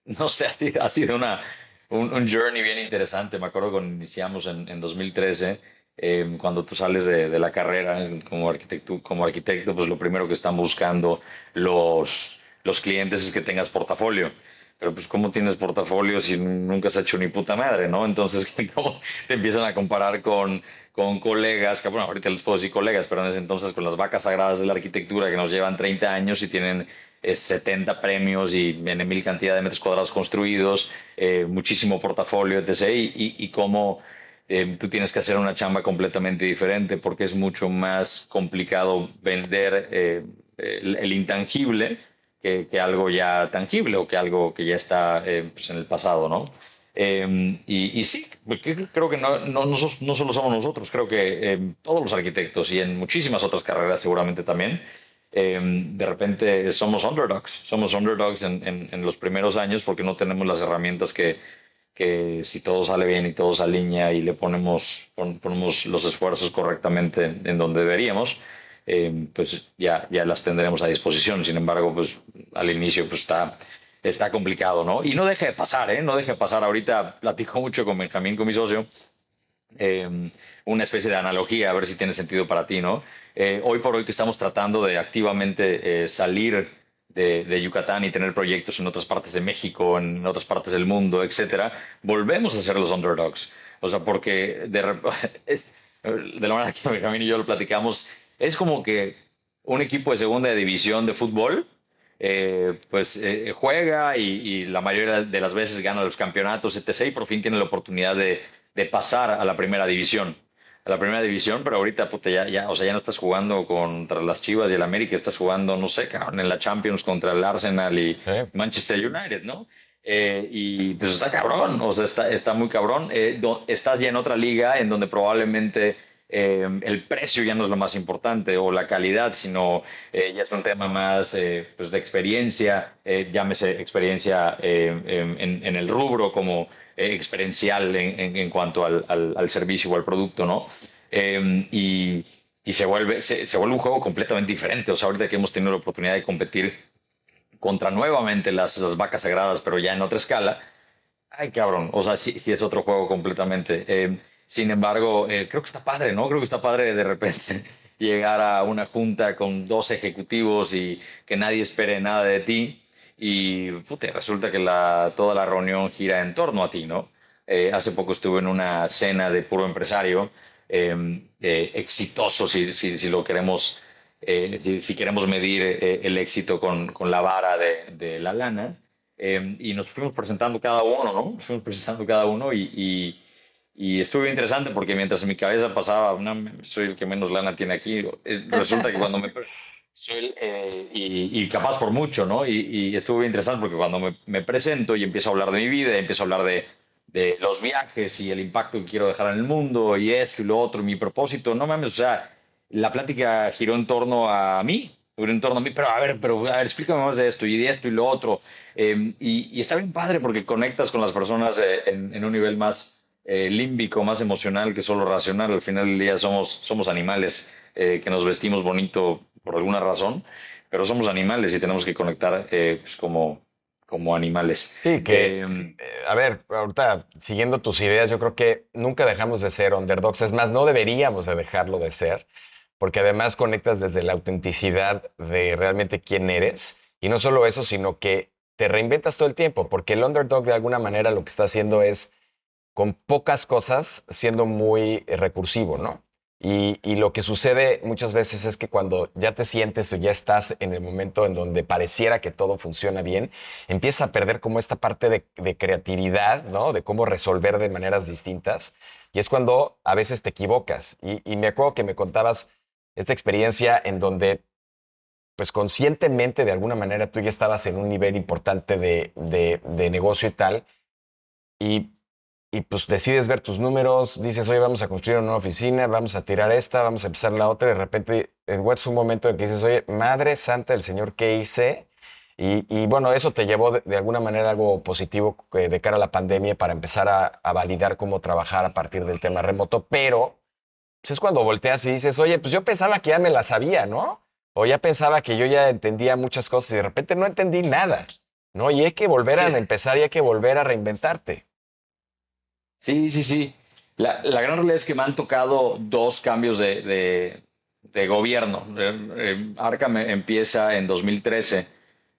no sé, ha sido un journey bien interesante. Me acuerdo cuando iniciamos en 2013, cuando tú sales de la carrera como arquitecto, pues lo primero que están buscando los clientes es que tengas portafolio. Pero pues, ¿cómo tienes portafolio si nunca has hecho ni puta madre, no? Entonces, ¿cómo te empiezan a comparar con colegas, que bueno, ahorita les puedo decir colegas, pero en ese entonces con las vacas sagradas de la arquitectura que nos llevan 30 años y tienen 70 premios y en mil cantidad de metros cuadrados construidos, muchísimo portafolio, etc. Y cómo tú tienes que hacer una chamba completamente diferente porque es mucho más complicado vender el intangible que algo ya tangible o que algo que ya está pues en el pasado, ¿no? Y sí, porque creo que no solo somos nosotros, creo que todos los arquitectos y en muchísimas otras carreras seguramente también, de repente somos underdogs en los primeros años porque no tenemos las herramientas que si todo sale bien y todo se alinea y le ponemos los esfuerzos correctamente en donde deberíamos, pues ya las tendremos a disposición. Sin embargo, pues al inicio pues está complicado, ¿no? Y no deje de pasar, ¿eh? No deje de pasar. Ahorita platico mucho con Benjamín, con mi socio, una especie de analogía, a ver si tiene sentido para ti, ¿no? Hoy por hoy que estamos tratando de activamente salir de Yucatán y tener proyectos en otras partes de México, en otras partes del mundo, etcétera, volvemos a ser los underdogs. O sea, porque de la manera que Benjamín y yo lo platicamos, es como que un equipo de segunda división de fútbol pues juega y la mayoría de las veces gana los campeonatos, etc. Y por fin tiene la oportunidad de pasar a la primera división, pero ahorita puta, o sea, ya no estás jugando contra las Chivas y el América, estás jugando, no sé, cabrón, en la Champions contra el Arsenal y ¿Eh? Manchester United, ¿no? Y pues está cabrón, o sea, está muy cabrón. Estás ya en otra liga en donde probablemente el precio ya no es lo más importante o la calidad, sino ya es un tema más pues de experiencia, llámese experiencia en el rubro como experiencial en cuanto al servicio o al producto, ¿no? Y se vuelve un juego completamente diferente. O sea, ahorita que hemos tenido la oportunidad de competir contra nuevamente las vacas sagradas, pero ya en otra escala, ay, cabrón, o sea, sí, sí es otro juego completamente. Sin embargo, creo que está padre, ¿no? Creo que está padre de repente llegar a una junta con dos ejecutivos y que nadie espere nada de ti y puta, resulta que toda la reunión gira en torno a ti, ¿no? Hace poco estuve en una cena de puro empresario, exitoso si lo queremos, si queremos medir el éxito con la vara de la lana, y nos fuimos presentando cada uno, ¿no? Nos fuimos presentando cada uno Y estuvo interesante porque mientras en mi cabeza pasaba, "No, soy el que menos lana tiene aquí", resulta que cuando soy y capaz por mucho, ¿no? Y estuvo bien interesante porque cuando me presento y empiezo a hablar de mi vida, y empiezo a hablar de los viajes y el impacto que quiero dejar en el mundo y eso y lo otro, y mi propósito, no mames, o sea, la plática giró en torno a mí, giró en torno a mí, pero a ver, explícame más de esto y de esto y lo otro. Y está bien padre porque conectas con las personas en un nivel más límbico, más emocional que solo racional. Al final del día somos animales que nos vestimos bonito por alguna razón, pero somos animales y tenemos que conectar pues como animales. Sí, a ver, ahorita siguiendo tus ideas, yo creo que nunca dejamos de ser underdogs. Es más, no deberíamos de dejarlo de ser, porque además conectas desde la autenticidad de realmente quién eres. Y no solo eso, sino que te reinventas todo el tiempo, porque el underdog de alguna manera lo que está haciendo es con pocas cosas siendo muy recursivo, ¿no? Y lo que sucede muchas veces es que cuando ya te sientes o ya estás en el momento en donde pareciera que todo funciona bien, empiezas a perder como esta parte de creatividad, ¿no? De cómo resolver de maneras distintas. Y es cuando a veces te equivocas. Y me acuerdo que me contabas esta experiencia en donde, pues conscientemente, de alguna manera, tú ya estabas en un nivel importante de negocio y tal. Y pues decides ver tus números, dices, oye, vamos a construir una nueva oficina, vamos a tirar esta, vamos a empezar la otra, y de repente es un momento en que dices, oye, Madre Santa del Señor, ¿qué hice? Y bueno, eso te llevó de alguna manera algo positivo de cara a la pandemia para empezar a validar cómo trabajar a partir del tema remoto, pero pues es cuando volteas y dices, oye, pues yo pensaba que ya me la sabía, ¿no? O ya pensaba que yo ya entendía muchas cosas y de repente no entendí nada, ¿no? Y hay que volver a Sí, empezar y hay que volver a reinventarte. sí, sí, sí. La gran realidad es que me han tocado dos cambios de gobierno. Arca empieza en 2013,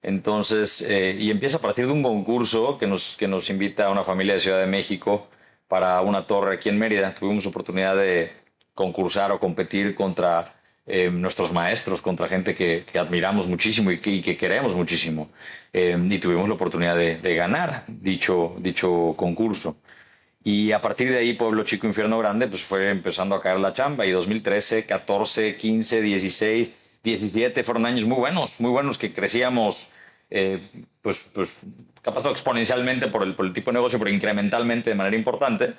entonces, y empieza a partir de un concurso que nos invita a una familia de Ciudad de México para una torre aquí en Mérida. Tuvimos oportunidad de concursar o competir contra nuestros maestros, contra gente que admiramos muchísimo y que queremos muchísimo. Y tuvimos la oportunidad de ganar dicho concurso. Y a partir de ahí, Pueblo Chico, Infierno Grande, pues fue empezando a caer la chamba. Y 2013, 14, 15, 16, 17 fueron años muy buenos que crecíamos, pues capaz no exponencialmente por el tipo de negocio, pero incrementalmente de manera importante,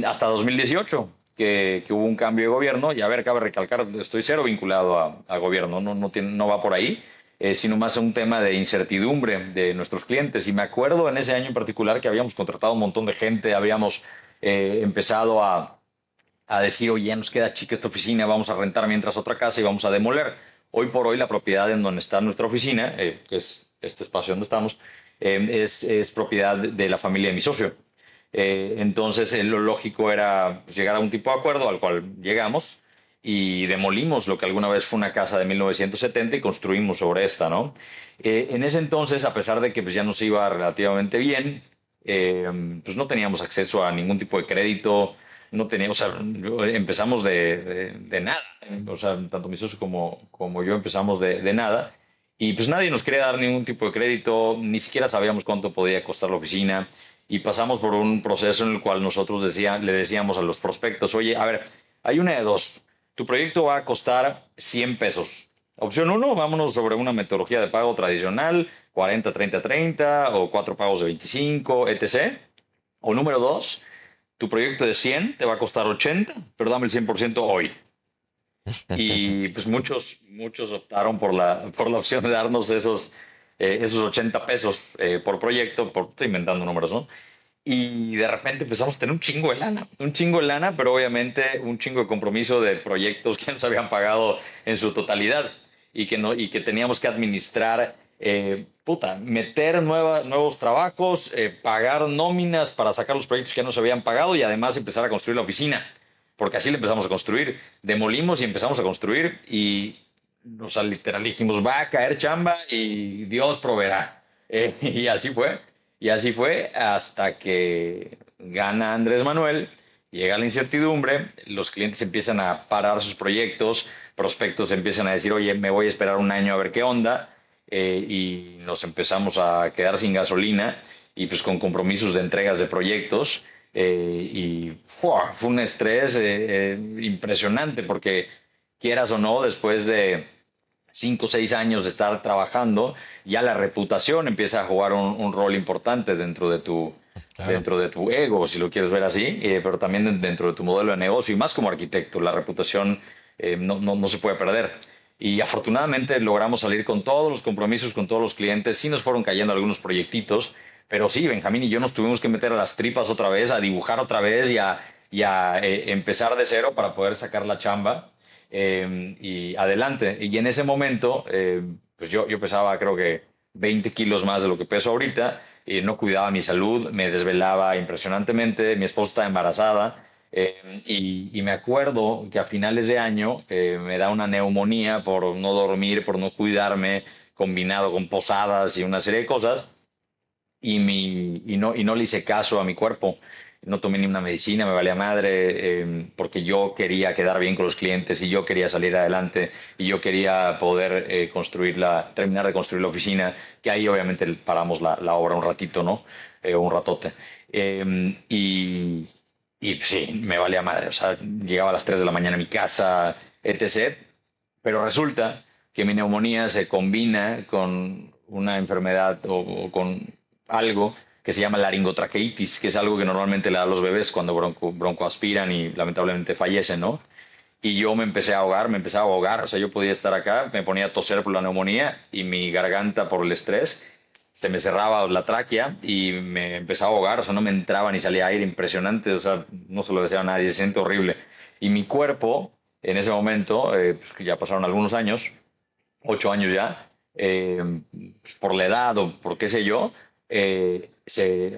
hasta 2018, que hubo un cambio de gobierno. Y a ver, cabe recalcar, estoy cero vinculado a gobierno, no va por ahí, sino más un tema de incertidumbre de nuestros clientes. Y me acuerdo en ese año en particular que habíamos contratado un montón de gente, habíamos empezado a decir, oye, ya nos queda chica esta oficina, vamos a rentar mientras otra casa y vamos a demoler. Hoy por hoy la propiedad en donde está nuestra oficina, que es este espacio donde estamos, es propiedad de la familia de mi socio. Entonces, lo lógico era pues, llegar a un tipo de acuerdo al cual llegamos y demolimos lo que alguna vez fue una casa de 1970 y construimos sobre esta, ¿no? En ese entonces, a pesar de que pues, ya nos iba relativamente bien, pues no teníamos acceso a ningún tipo de crédito, no teníamos, o sea, empezamos de nada, o sea, tanto mi socio como yo empezamos de nada. Y pues nadie nos quería dar ningún tipo de crédito, ni siquiera sabíamos cuánto podía costar la oficina. Y pasamos por un proceso en el cual nosotros le decíamos a los prospectos, oye, a ver, hay una de dos. Tu proyecto va a costar 100 pesos. Opción uno, vámonos sobre una metodología de pago tradicional, 40, 30, 30, o cuatro pagos de 25, etc. O número dos, tu proyecto de 100 te va a costar 80, pero dame el 100% hoy. Y pues muchos optaron por la opción de darnos esos 80 pesos por proyecto, estoy inventando números, ¿no? Y de repente empezamos a tener un chingo de lana, pero obviamente un chingo de compromiso de proyectos que nos habían pagado en su totalidad y que, no, y que teníamos que administrar, meter nuevos trabajos, pagar nóminas para sacar los proyectos que ya nos habían pagado y además empezar a construir la oficina, porque así le empezamos a construir. Demolimos y empezamos a construir y, o sea, literal dijimos, va a caer chamba y Dios proveerá. Y así fue. Y así fue hasta que gana Andrés Manuel, llega la incertidumbre, los clientes empiezan a parar sus proyectos, prospectos empiezan a decir, oye, me voy a esperar un año a ver qué onda, y nos empezamos a quedar sin gasolina y pues con compromisos de entregas de proyectos. y fue un estrés impresionante porque quieras o no, después de 5 o 6 años de estar trabajando, ya la reputación empieza a jugar un rol importante Claro. dentro de tu ego, si lo quieres ver así, pero también dentro de tu modelo de negocio y más como arquitecto, la reputación no se puede perder. Y afortunadamente logramos salir con todos los compromisos, con todos los clientes, sí nos fueron cayendo algunos proyectitos, pero sí, Benjamín y yo nos tuvimos que meter a las tripas otra vez, a dibujar otra vez y a empezar de cero para poder sacar la chamba y adelante. Y en ese momento, pues yo pesaba creo que 20 kilos más de lo que peso ahorita, y no cuidaba mi salud, me desvelaba impresionantemente, mi esposa estaba embarazada, y me acuerdo que a finales de año me da una neumonía por no dormir, por no cuidarme, combinado con posadas y una serie de cosas y no le hice caso a mi cuerpo. No tomé ni una medicina, me valía madre, porque yo quería quedar bien con los clientes y yo quería salir adelante y yo quería poder terminar de construir la oficina, que ahí obviamente paramos la obra un ratito, ¿no? Un ratote. Y sí, me valía madre. O sea, llegaba a las 3 de la mañana a mi casa, etc. Pero resulta que mi neumonía se combina con una enfermedad o con algo que se llama laringotraqueitis, que es algo que normalmente le da a los bebés cuando broncoaspiran y lamentablemente fallecen, ¿no? Y yo me empecé a ahogar, me empecé a ahogar, o sea, yo podía estar acá, me ponía a toser por la neumonía y mi garganta por el estrés se me cerraba la tráquea y me empezaba a ahogar, o sea, no me entraba ni salía aire, impresionante, o sea, no se lo deseo a nadie, se siente horrible. Y mi cuerpo, en ese momento, pues que ya pasaron algunos años, 8 años ya, pues, por la edad o por qué sé yo,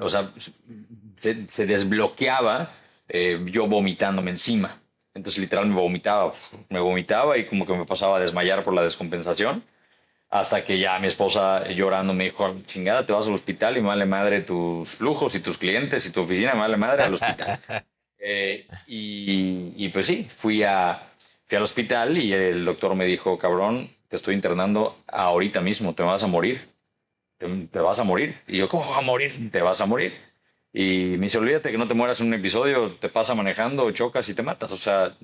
o sea, se desbloqueaba yo vomitándome encima. Entonces literal me vomitaba y como que me pasaba a desmayar por la descompensación, hasta que ya mi esposa llorando me dijo, chingada, te vas al hospital y me vale madre tus flujos y tus clientes y tu oficina, me vale madre al hospital. Y pues sí, fui al hospital y el doctor me dijo, cabrón, te estoy internando ahorita mismo, te vas a morir, te vas a morir. Y yo, ¿cómo va a morir? Te vas a morir. Y me dice, olvídate que no te mueras en un episodio, te pasa manejando, chocas y te matas. O sea,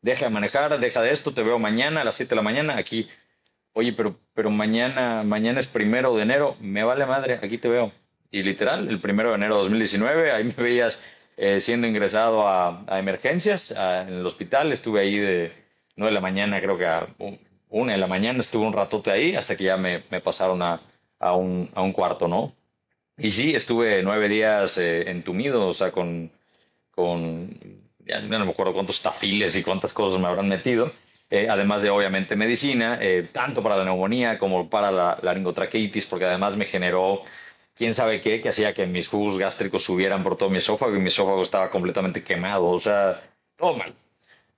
deja de manejar, deja de esto, te veo mañana a las 7 de la mañana aquí. Oye, pero mañana es 1 de enero, me vale madre, aquí te veo. Y literal, el 1 de enero de 2019, ahí me veías siendo ingresado a emergencias en el hospital. Estuve ahí de 9 de la mañana, creo que a 1 de la mañana, estuve un ratote ahí hasta que ya me pasaron a un cuarto, ¿no? Y sí, estuve 9 días entumido, o sea, con, ya no me acuerdo cuántos tafiles y cuántas cosas me habrán metido, además de obviamente medicina, tanto para la neumonía como para la laringotraqueitis, porque además me generó quién sabe qué, que hacía que mis jugos gástricos subieran por todo mi esófago y mi esófago estaba completamente quemado, o sea, todo mal,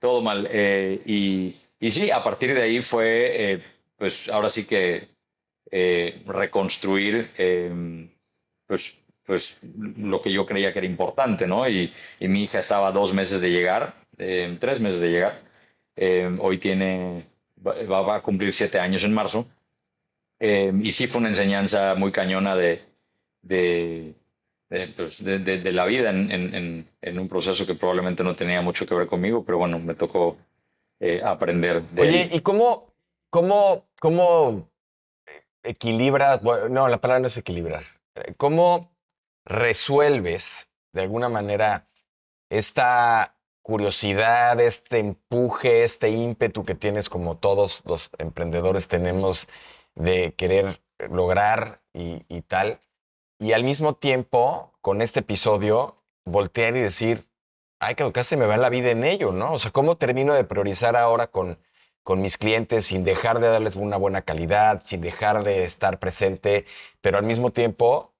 todo mal. Y sí, a partir de ahí fue, pues ahora sí que reconstruir, pues lo que yo creía que era importante, ¿no? Y mi hija estaba a 2 meses de llegar, 3 meses de llegar. Hoy va a cumplir 7 años en marzo. Y sí fue una enseñanza muy cañona de, de la vida en un proceso que probablemente no tenía mucho que ver conmigo, pero bueno, me tocó aprender de Oye, él. ¿y cómo equilibras? Bueno, no, la palabra no es equilibrar. ¿Cómo resuelves de alguna manera esta curiosidad, este empuje, este ímpetu que tienes como todos los emprendedores tenemos de querer lograr y tal? Y al mismo tiempo, con este episodio, voltear y decir, ay, que casi me va la vida en ello, ¿no? O sea, ¿cómo termino de priorizar ahora con mis clientes sin dejar de darles una buena calidad, sin dejar de estar presente, pero al mismo tiempo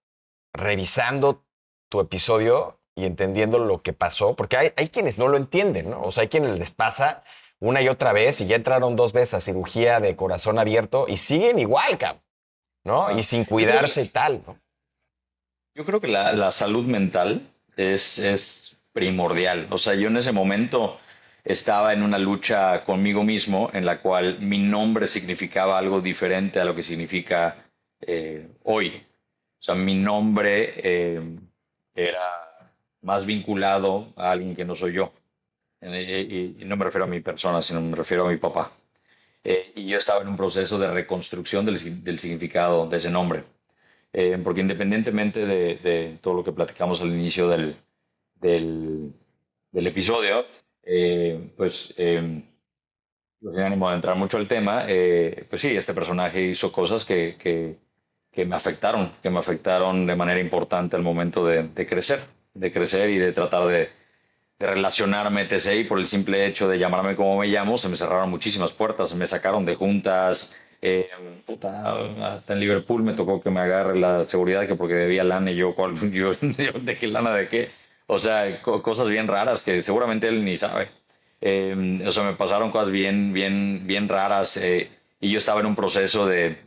revisando tu episodio y entendiendo lo que pasó? Porque hay quienes no lo entienden, ¿no? O sea, hay quienes les pasa una y otra vez y ya entraron 2 veces a cirugía de corazón abierto y siguen igual, cabrón, ¿no? Y Ah, sin yo creo cuidarse y tal, ¿no? Yo creo que la salud mental es primordial. O sea, yo en ese momento estaba en una lucha conmigo mismo en la cual mi nombre significaba algo diferente a lo que significa hoy. O sea, mi nombre era más vinculado a alguien que no soy yo. Y no me refiero a mi persona, sino me refiero a mi papá. Y yo estaba en un proceso de reconstrucción del significado de ese nombre. Porque independientemente de todo lo que platicamos al inicio del, del episodio, pues sin ánimo de entrar mucho al tema, pues sí, este personaje hizo cosas que que me afectaron de manera importante al momento de crecer y de tratar de relacionarme, etc. Y por el simple hecho de llamarme como me llamo, se me cerraron muchísimas puertas, me sacaron de juntas. Hasta en Liverpool me tocó que me agarre la seguridad que porque debía lana y yo, yo ¿de qué lana de qué? O sea, cosas bien raras que seguramente él ni sabe. O sea, me pasaron cosas bien raras, y yo estaba en un proceso de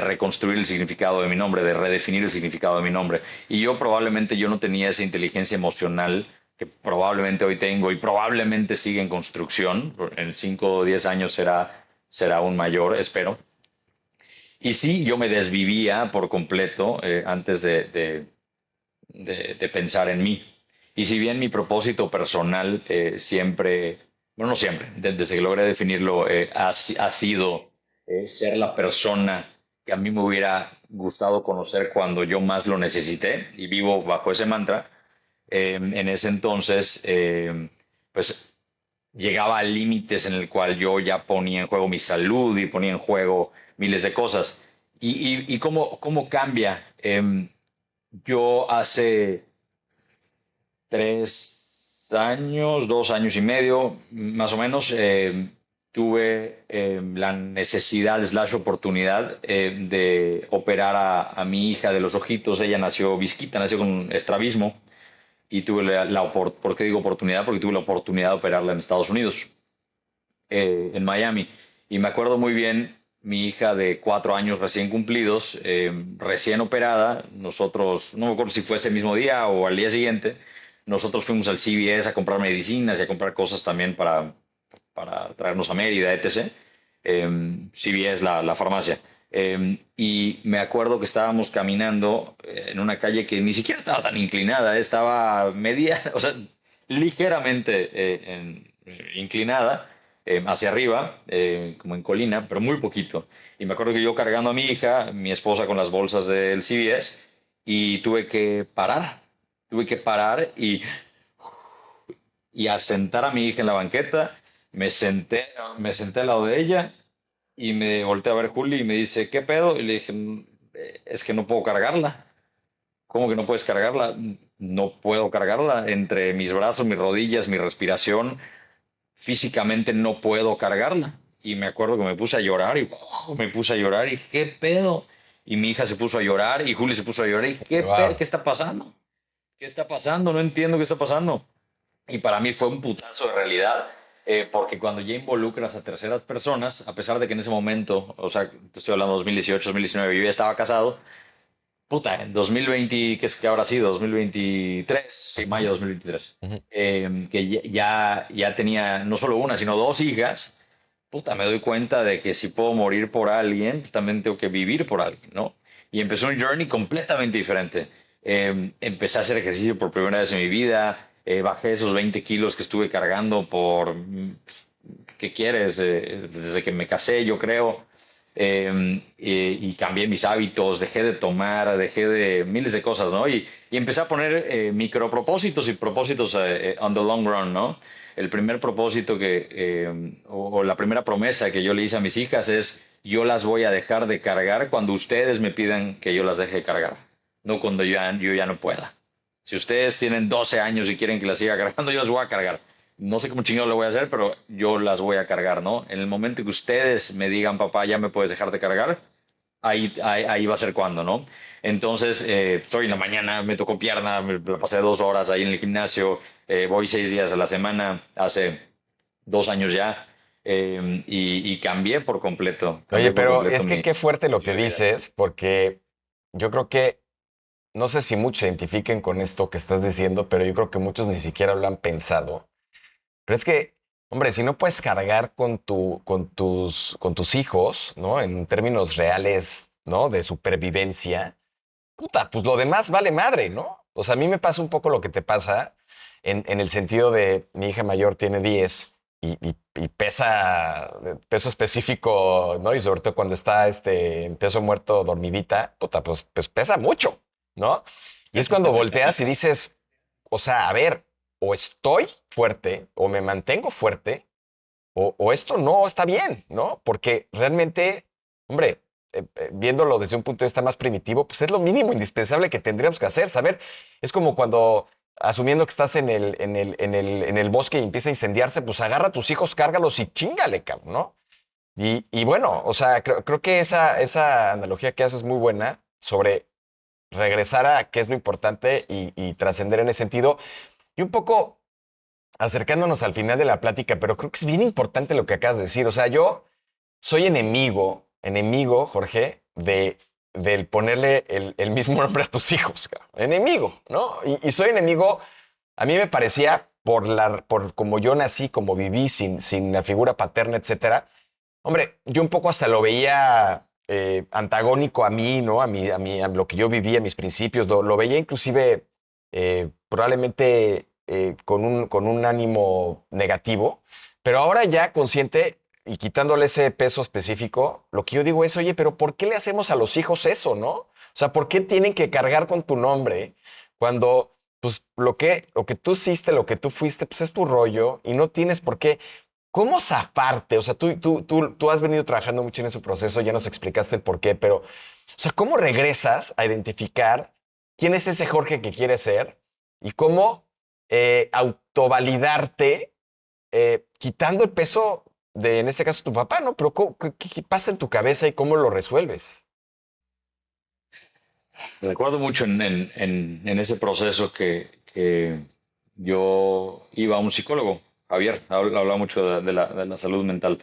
reconstruir el significado de mi nombre, de redefinir el significado de mi nombre. Y yo probablemente yo no tenía esa inteligencia emocional que probablemente hoy tengo y probablemente sigue en construcción. En 5 o 10 años será aún mayor, espero. Y sí, yo me desvivía por completo antes de pensar en mí. Y si bien mi propósito personal siempre, bueno, no siempre, desde que logré definirlo, ha sido ser la persona que a mí me hubiera gustado conocer cuando yo más lo necesité, y vivo bajo ese mantra. En ese entonces, pues llegaba a límites en el cual yo ya ponía en juego mi salud y ponía en juego miles de cosas. Y cómo cambia. Yo hace 3 años, 2 años y medio, más o menos, tuve la necesidad slash oportunidad de operar a mi hija de los ojitos. Ella nació visquita, nació con estrabismo y tuve ¿por qué digo oportunidad? Porque tuve la oportunidad de operarla en Estados Unidos, en Miami. Y me acuerdo muy bien, mi hija de 4 años recién cumplidos, recién operada, nosotros, no me acuerdo si fue ese mismo día o al día siguiente, nosotros fuimos al CVS a comprar medicinas y a comprar cosas también para traernos a Mérida, etc. CVS, la farmacia. Y me acuerdo que estábamos caminando en una calle que ni siquiera estaba tan inclinada, estaba media, o sea, ligeramente inclinada hacia arriba, como en colina, pero muy poquito. Y me acuerdo que yo cargando a mi hija, mi esposa con las bolsas del CVS, y tuve que parar y a sentar a mi hija en la banqueta. Me senté al lado de ella y me volteé a ver Juli y me dice, ¿qué pedo? Y le dije, Es que no puedo cargarla". ¿Cómo que no puedes cargarla? No puedo cargarla. Entre mis brazos, mis rodillas, mi respiración, físicamente no puedo cargarla. Y me acuerdo que me puse a llorar y me puse a llorar y ¿qué pedo? Y mi hija se puso a llorar y Juli se puso a llorar y Wow. ¿qué está pasando? ¿Qué está pasando? No entiendo qué está pasando. Y para mí fue un putazo de realidad, porque cuando ya involucras a terceras personas, a pesar de que en ese momento, o sea, estoy hablando de 2018, 2019, yo ya estaba casado. Puta, en 2020, ¿qué es que habrá sido? 2023, sí, mayo de 2023, Ujú. que ya tenía no solo una, sino dos hijas. Puta, me doy cuenta de que si puedo morir por alguien, pues también tengo que vivir por alguien, ¿no? Y empezó un journey completamente diferente. Empecé a hacer ejercicio por primera vez en mi vida, bajé esos 20 kilos que estuve cargando ¿qué quieres? Desde que me casé, yo creo. Y cambié mis hábitos, dejé de tomar, dejé de miles de cosas, ¿no? Y empecé a poner micropropósitos y propósitos on the long run, ¿no? El primer propósito o la primera promesa que yo le hice a mis hijas es, yo las voy a dejar de cargar cuando ustedes me pidan que yo las deje de cargar, no cuando yo ya no pueda. Si ustedes tienen 12 años y quieren que las siga cargando, yo las voy a cargar. No sé cómo chingado lo voy a hacer, pero yo las voy a cargar, ¿no? En el momento que ustedes me digan, papá, ya me puedes dejar de cargar, ahí va a ser cuando, ¿no? Entonces, estoy en la mañana, me tocó pierna, me la pasé 2 horas ahí en el gimnasio, voy 6 días a la semana, hace 2 años ya, Oye, cambié por pero completo es que mi qué fuerte lo que estilo de vida. dices, porque yo creo que, no sé si muchos se identifiquen con esto que estás diciendo, pero yo creo que muchos ni siquiera lo han pensado. Pero es que, hombre, si no puedes cargar con tus hijos, ¿no? En términos reales, ¿no? De supervivencia, puta, pues lo demás vale madre, ¿no? O sea, a mí me pasa un poco lo que te pasa en el sentido de mi hija mayor tiene 10 y pesa peso específico, ¿no? Y sobre todo cuando está en peso muerto dormidita, puta, pues pesa mucho, ¿no? Y es cuando volteas y dices, o sea, a ver, o estoy fuerte o me mantengo fuerte o esto no está bien, ¿no? Porque realmente, hombre, viéndolo desde un punto de vista más primitivo, pues es lo mínimo indispensable que tendríamos que hacer. Saber, es como cuando, asumiendo que estás en el bosque y empieza a incendiarse, pues agarra a tus hijos, cárgalos y chingale, cabrón, ¿no? Y bueno, o sea, creo que esa analogía que haces es muy buena sobre regresar a qué es lo importante y trascender en ese sentido. Y un poco acercándonos al final de la plática, pero creo que es bien importante lo que acabas de decir. O sea, yo soy enemigo, Jorge, del ponerle el mismo nombre a tus hijos. Cabrón. Enemigo, ¿no? Y soy enemigo, a mí me parecía, por como yo nací, como viví, sin la figura paterna, etcétera. Hombre, yo un poco hasta lo veía antagónico a mí, ¿no? A lo que yo vivía, a mis principios. Lo veía inclusive probablemente con un ánimo negativo, pero ahora ya consciente y quitándole ese peso específico, lo que yo digo es, oye, pero ¿por qué le hacemos a los hijos eso, no? O sea, ¿por qué tienen que cargar con tu nombre cuando, pues, lo que tú hiciste, lo que tú fuiste, pues es tu rollo y no tienes por qué? ¿Cómo zafarte? O sea, tú has venido trabajando mucho en ese proceso, ya nos explicaste el por qué, pero, o sea, ¿cómo regresas a identificar quién es ese Jorge que quieres ser y cómo autovalidarte quitando el peso de, en este caso, tu papá, ¿no? Pero ¿qué pasa en tu cabeza y cómo lo resuelves? Recuerdo mucho en ese proceso que yo iba a un psicólogo, Javier, hablaba mucho de la salud mental,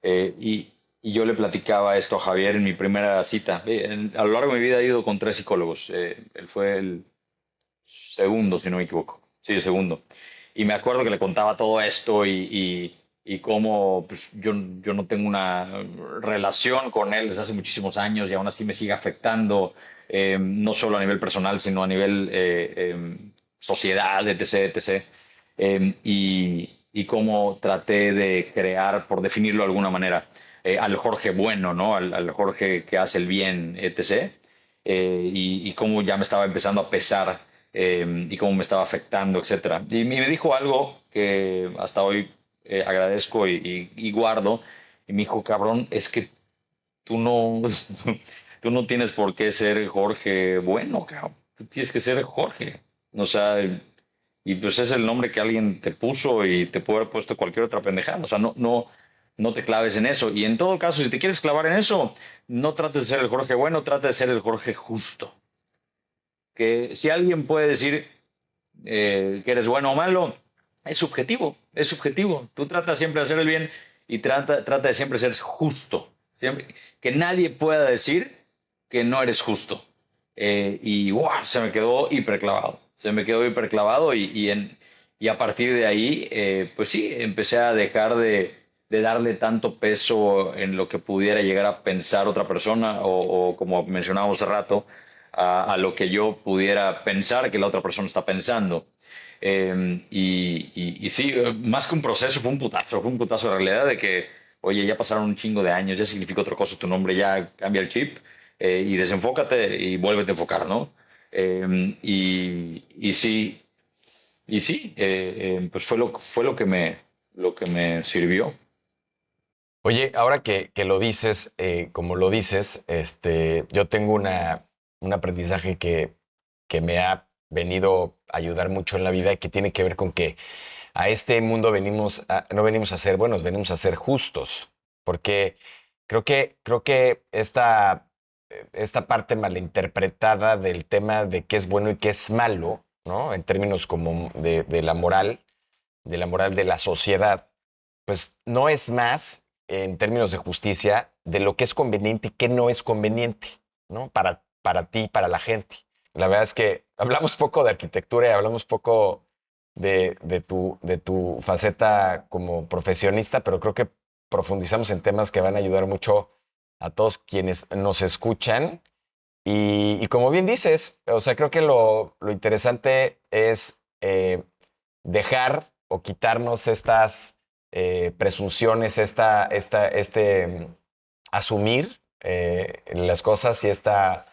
y yo le platicaba esto a Javier en mi primera cita. A lo largo de mi vida he ido con 3 psicólogos. Él fue el segundo, si no me equivoco. Sí, el segundo. Y me acuerdo que le contaba todo esto y cómo pues, yo no tengo una relación con él desde hace muchísimos años y aún así me sigue afectando, no solo a nivel personal, sino a nivel sociedad, etc., etc. Y cómo traté de crear, por definirlo de alguna manera, al Jorge bueno, ¿no? Al Jorge que hace el bien, etc. Y cómo ya me estaba empezando a pesar y cómo me estaba afectando, etcétera. Y me dijo algo que hasta hoy agradezco y guardo. Y me dijo, cabrón, es que tú no, tú no tienes por qué ser Jorge bueno, cabrón. Tú tienes que ser Jorge. O sea, y pues es el nombre que alguien te puso y te puede haber puesto cualquier otra pendejada. O sea, no te claves en eso. Y en todo caso, si te quieres clavar en eso, no trates de ser el Jorge bueno, trata de ser el Jorge justo. Que si alguien puede decir que eres bueno o malo, es subjetivo, es subjetivo. Tú tratas siempre de hacer el bien y trata de siempre ser justo. Que nadie pueda decir que no eres justo. Y wow, se me quedó hiperclavado. Se me quedó hiperclavado y a partir de ahí, pues sí, empecé a dejar de darle tanto peso en lo que pudiera llegar a pensar otra persona o como mencionábamos hace rato, a lo que yo pudiera pensar que la otra persona está pensando. Y sí, más que un proceso, fue un putazo de realidad de que, oye, ya pasaron un chingo de años, ya significa otra cosa tu nombre, ya cambia el chip y desenfócate y vuélvete a enfocar, ¿no? Y sí, pues fue lo que me sirvió. Oye, ahora que lo dices, como lo dices, yo tengo un aprendizaje que me ha venido a ayudar mucho en la vida y que tiene que ver con que a este mundo no venimos a ser buenos, venimos a ser justos. Porque creo que esta parte malinterpretada del tema de qué es bueno y qué es malo, ¿no? En términos como de la moral de la sociedad, pues no es más en términos de justicia de lo que es conveniente y qué no es conveniente, ¿no? Para ti, para la gente. La verdad es que hablamos poco de arquitectura y hablamos poco de tu faceta como profesionista, pero creo que profundizamos en temas que van a ayudar mucho a todos quienes nos escuchan Y como bien dices, o sea, creo que lo interesante es dejar o quitarnos estas presunciones, asumir las cosas y esta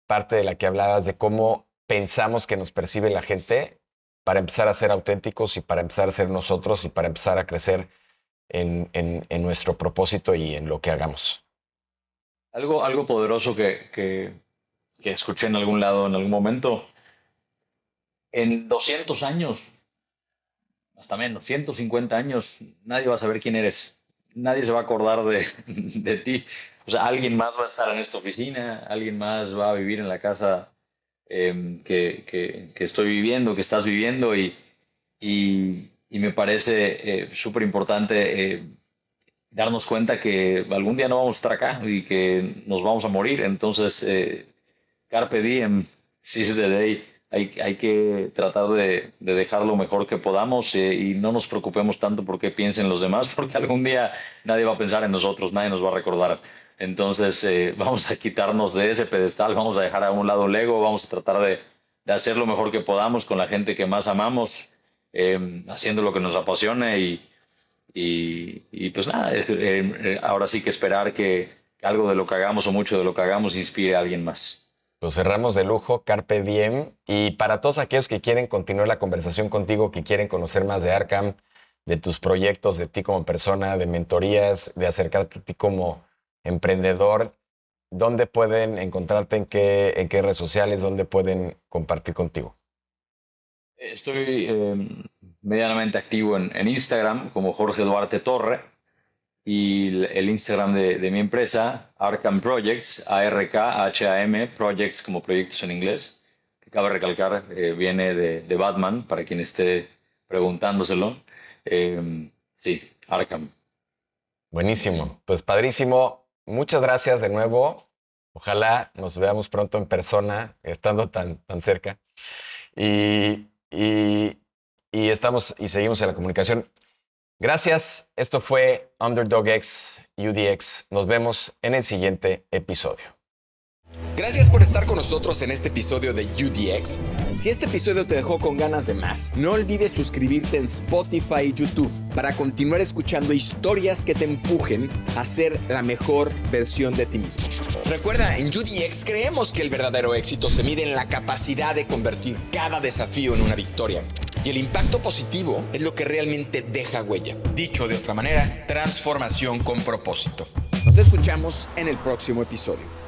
parte de la que hablabas de cómo pensamos que nos percibe la gente para empezar a ser auténticos y para empezar a ser nosotros y para empezar a crecer en nuestro propósito y en lo que hagamos. Algo poderoso que escuché en algún lado en algún momento. En 200 años, hasta menos, 150 años, nadie va a saber quién eres. Nadie se va a acordar de ti. O sea, alguien más va a estar en esta oficina, alguien más va a vivir en la casa que estoy viviendo, que estás viviendo, y me parece súper importante darnos cuenta que algún día no vamos a estar acá y que nos vamos a morir. Entonces, carpe diem, seize the day. Hay que tratar de dejar lo mejor que podamos, y no nos preocupemos tanto por qué piensen los demás, porque algún día nadie va a pensar en nosotros, nadie nos va a recordar. Entonces, vamos a quitarnos de ese pedestal, vamos a dejar a un lado el ego, vamos a tratar de hacer lo mejor que podamos con la gente que más amamos, haciendo lo que nos apasiona, y pues nada, ahora sí que esperar que algo de lo que hagamos o mucho de lo que hagamos inspire a alguien más. Pues cerramos de lujo, Carpe Diem. Y para todos aquellos que quieren continuar la conversación contigo, que quieren conocer más de Arkham, de tus proyectos, de ti como persona, de mentorías, de acercarte a ti como emprendedor, ¿dónde pueden encontrarte? En qué redes sociales? ¿Dónde pueden compartir contigo? Estoy medianamente activo en Instagram como Jorge Duarte Torre, y el Instagram de mi empresa, Arkham Projects, ARKHAM, Projects como proyectos en inglés, que cabe recalcar, viene de Batman, para quien esté preguntándoselo. Sí, Arkham. Buenísimo. Pues padrísimo. Muchas gracias de nuevo. Ojalá nos veamos pronto en persona, estando tan cerca. Y, y, y estamos y seguimos en la comunicación. Gracias. Esto fue Underdog X UDX. Nos vemos en el siguiente episodio. Gracias por estar con nosotros en este episodio de UDX. Si este episodio te dejó con ganas de más, no olvides suscribirte en Spotify y YouTube para continuar escuchando historias que te empujen a ser la mejor versión de ti mismo. Recuerda, en UDX creemos que el verdadero éxito se mide en la capacidad de convertir cada desafío en una victoria. Y el impacto positivo es lo que realmente deja huella. Dicho de otra manera, transformación con propósito. Nos escuchamos en el próximo episodio.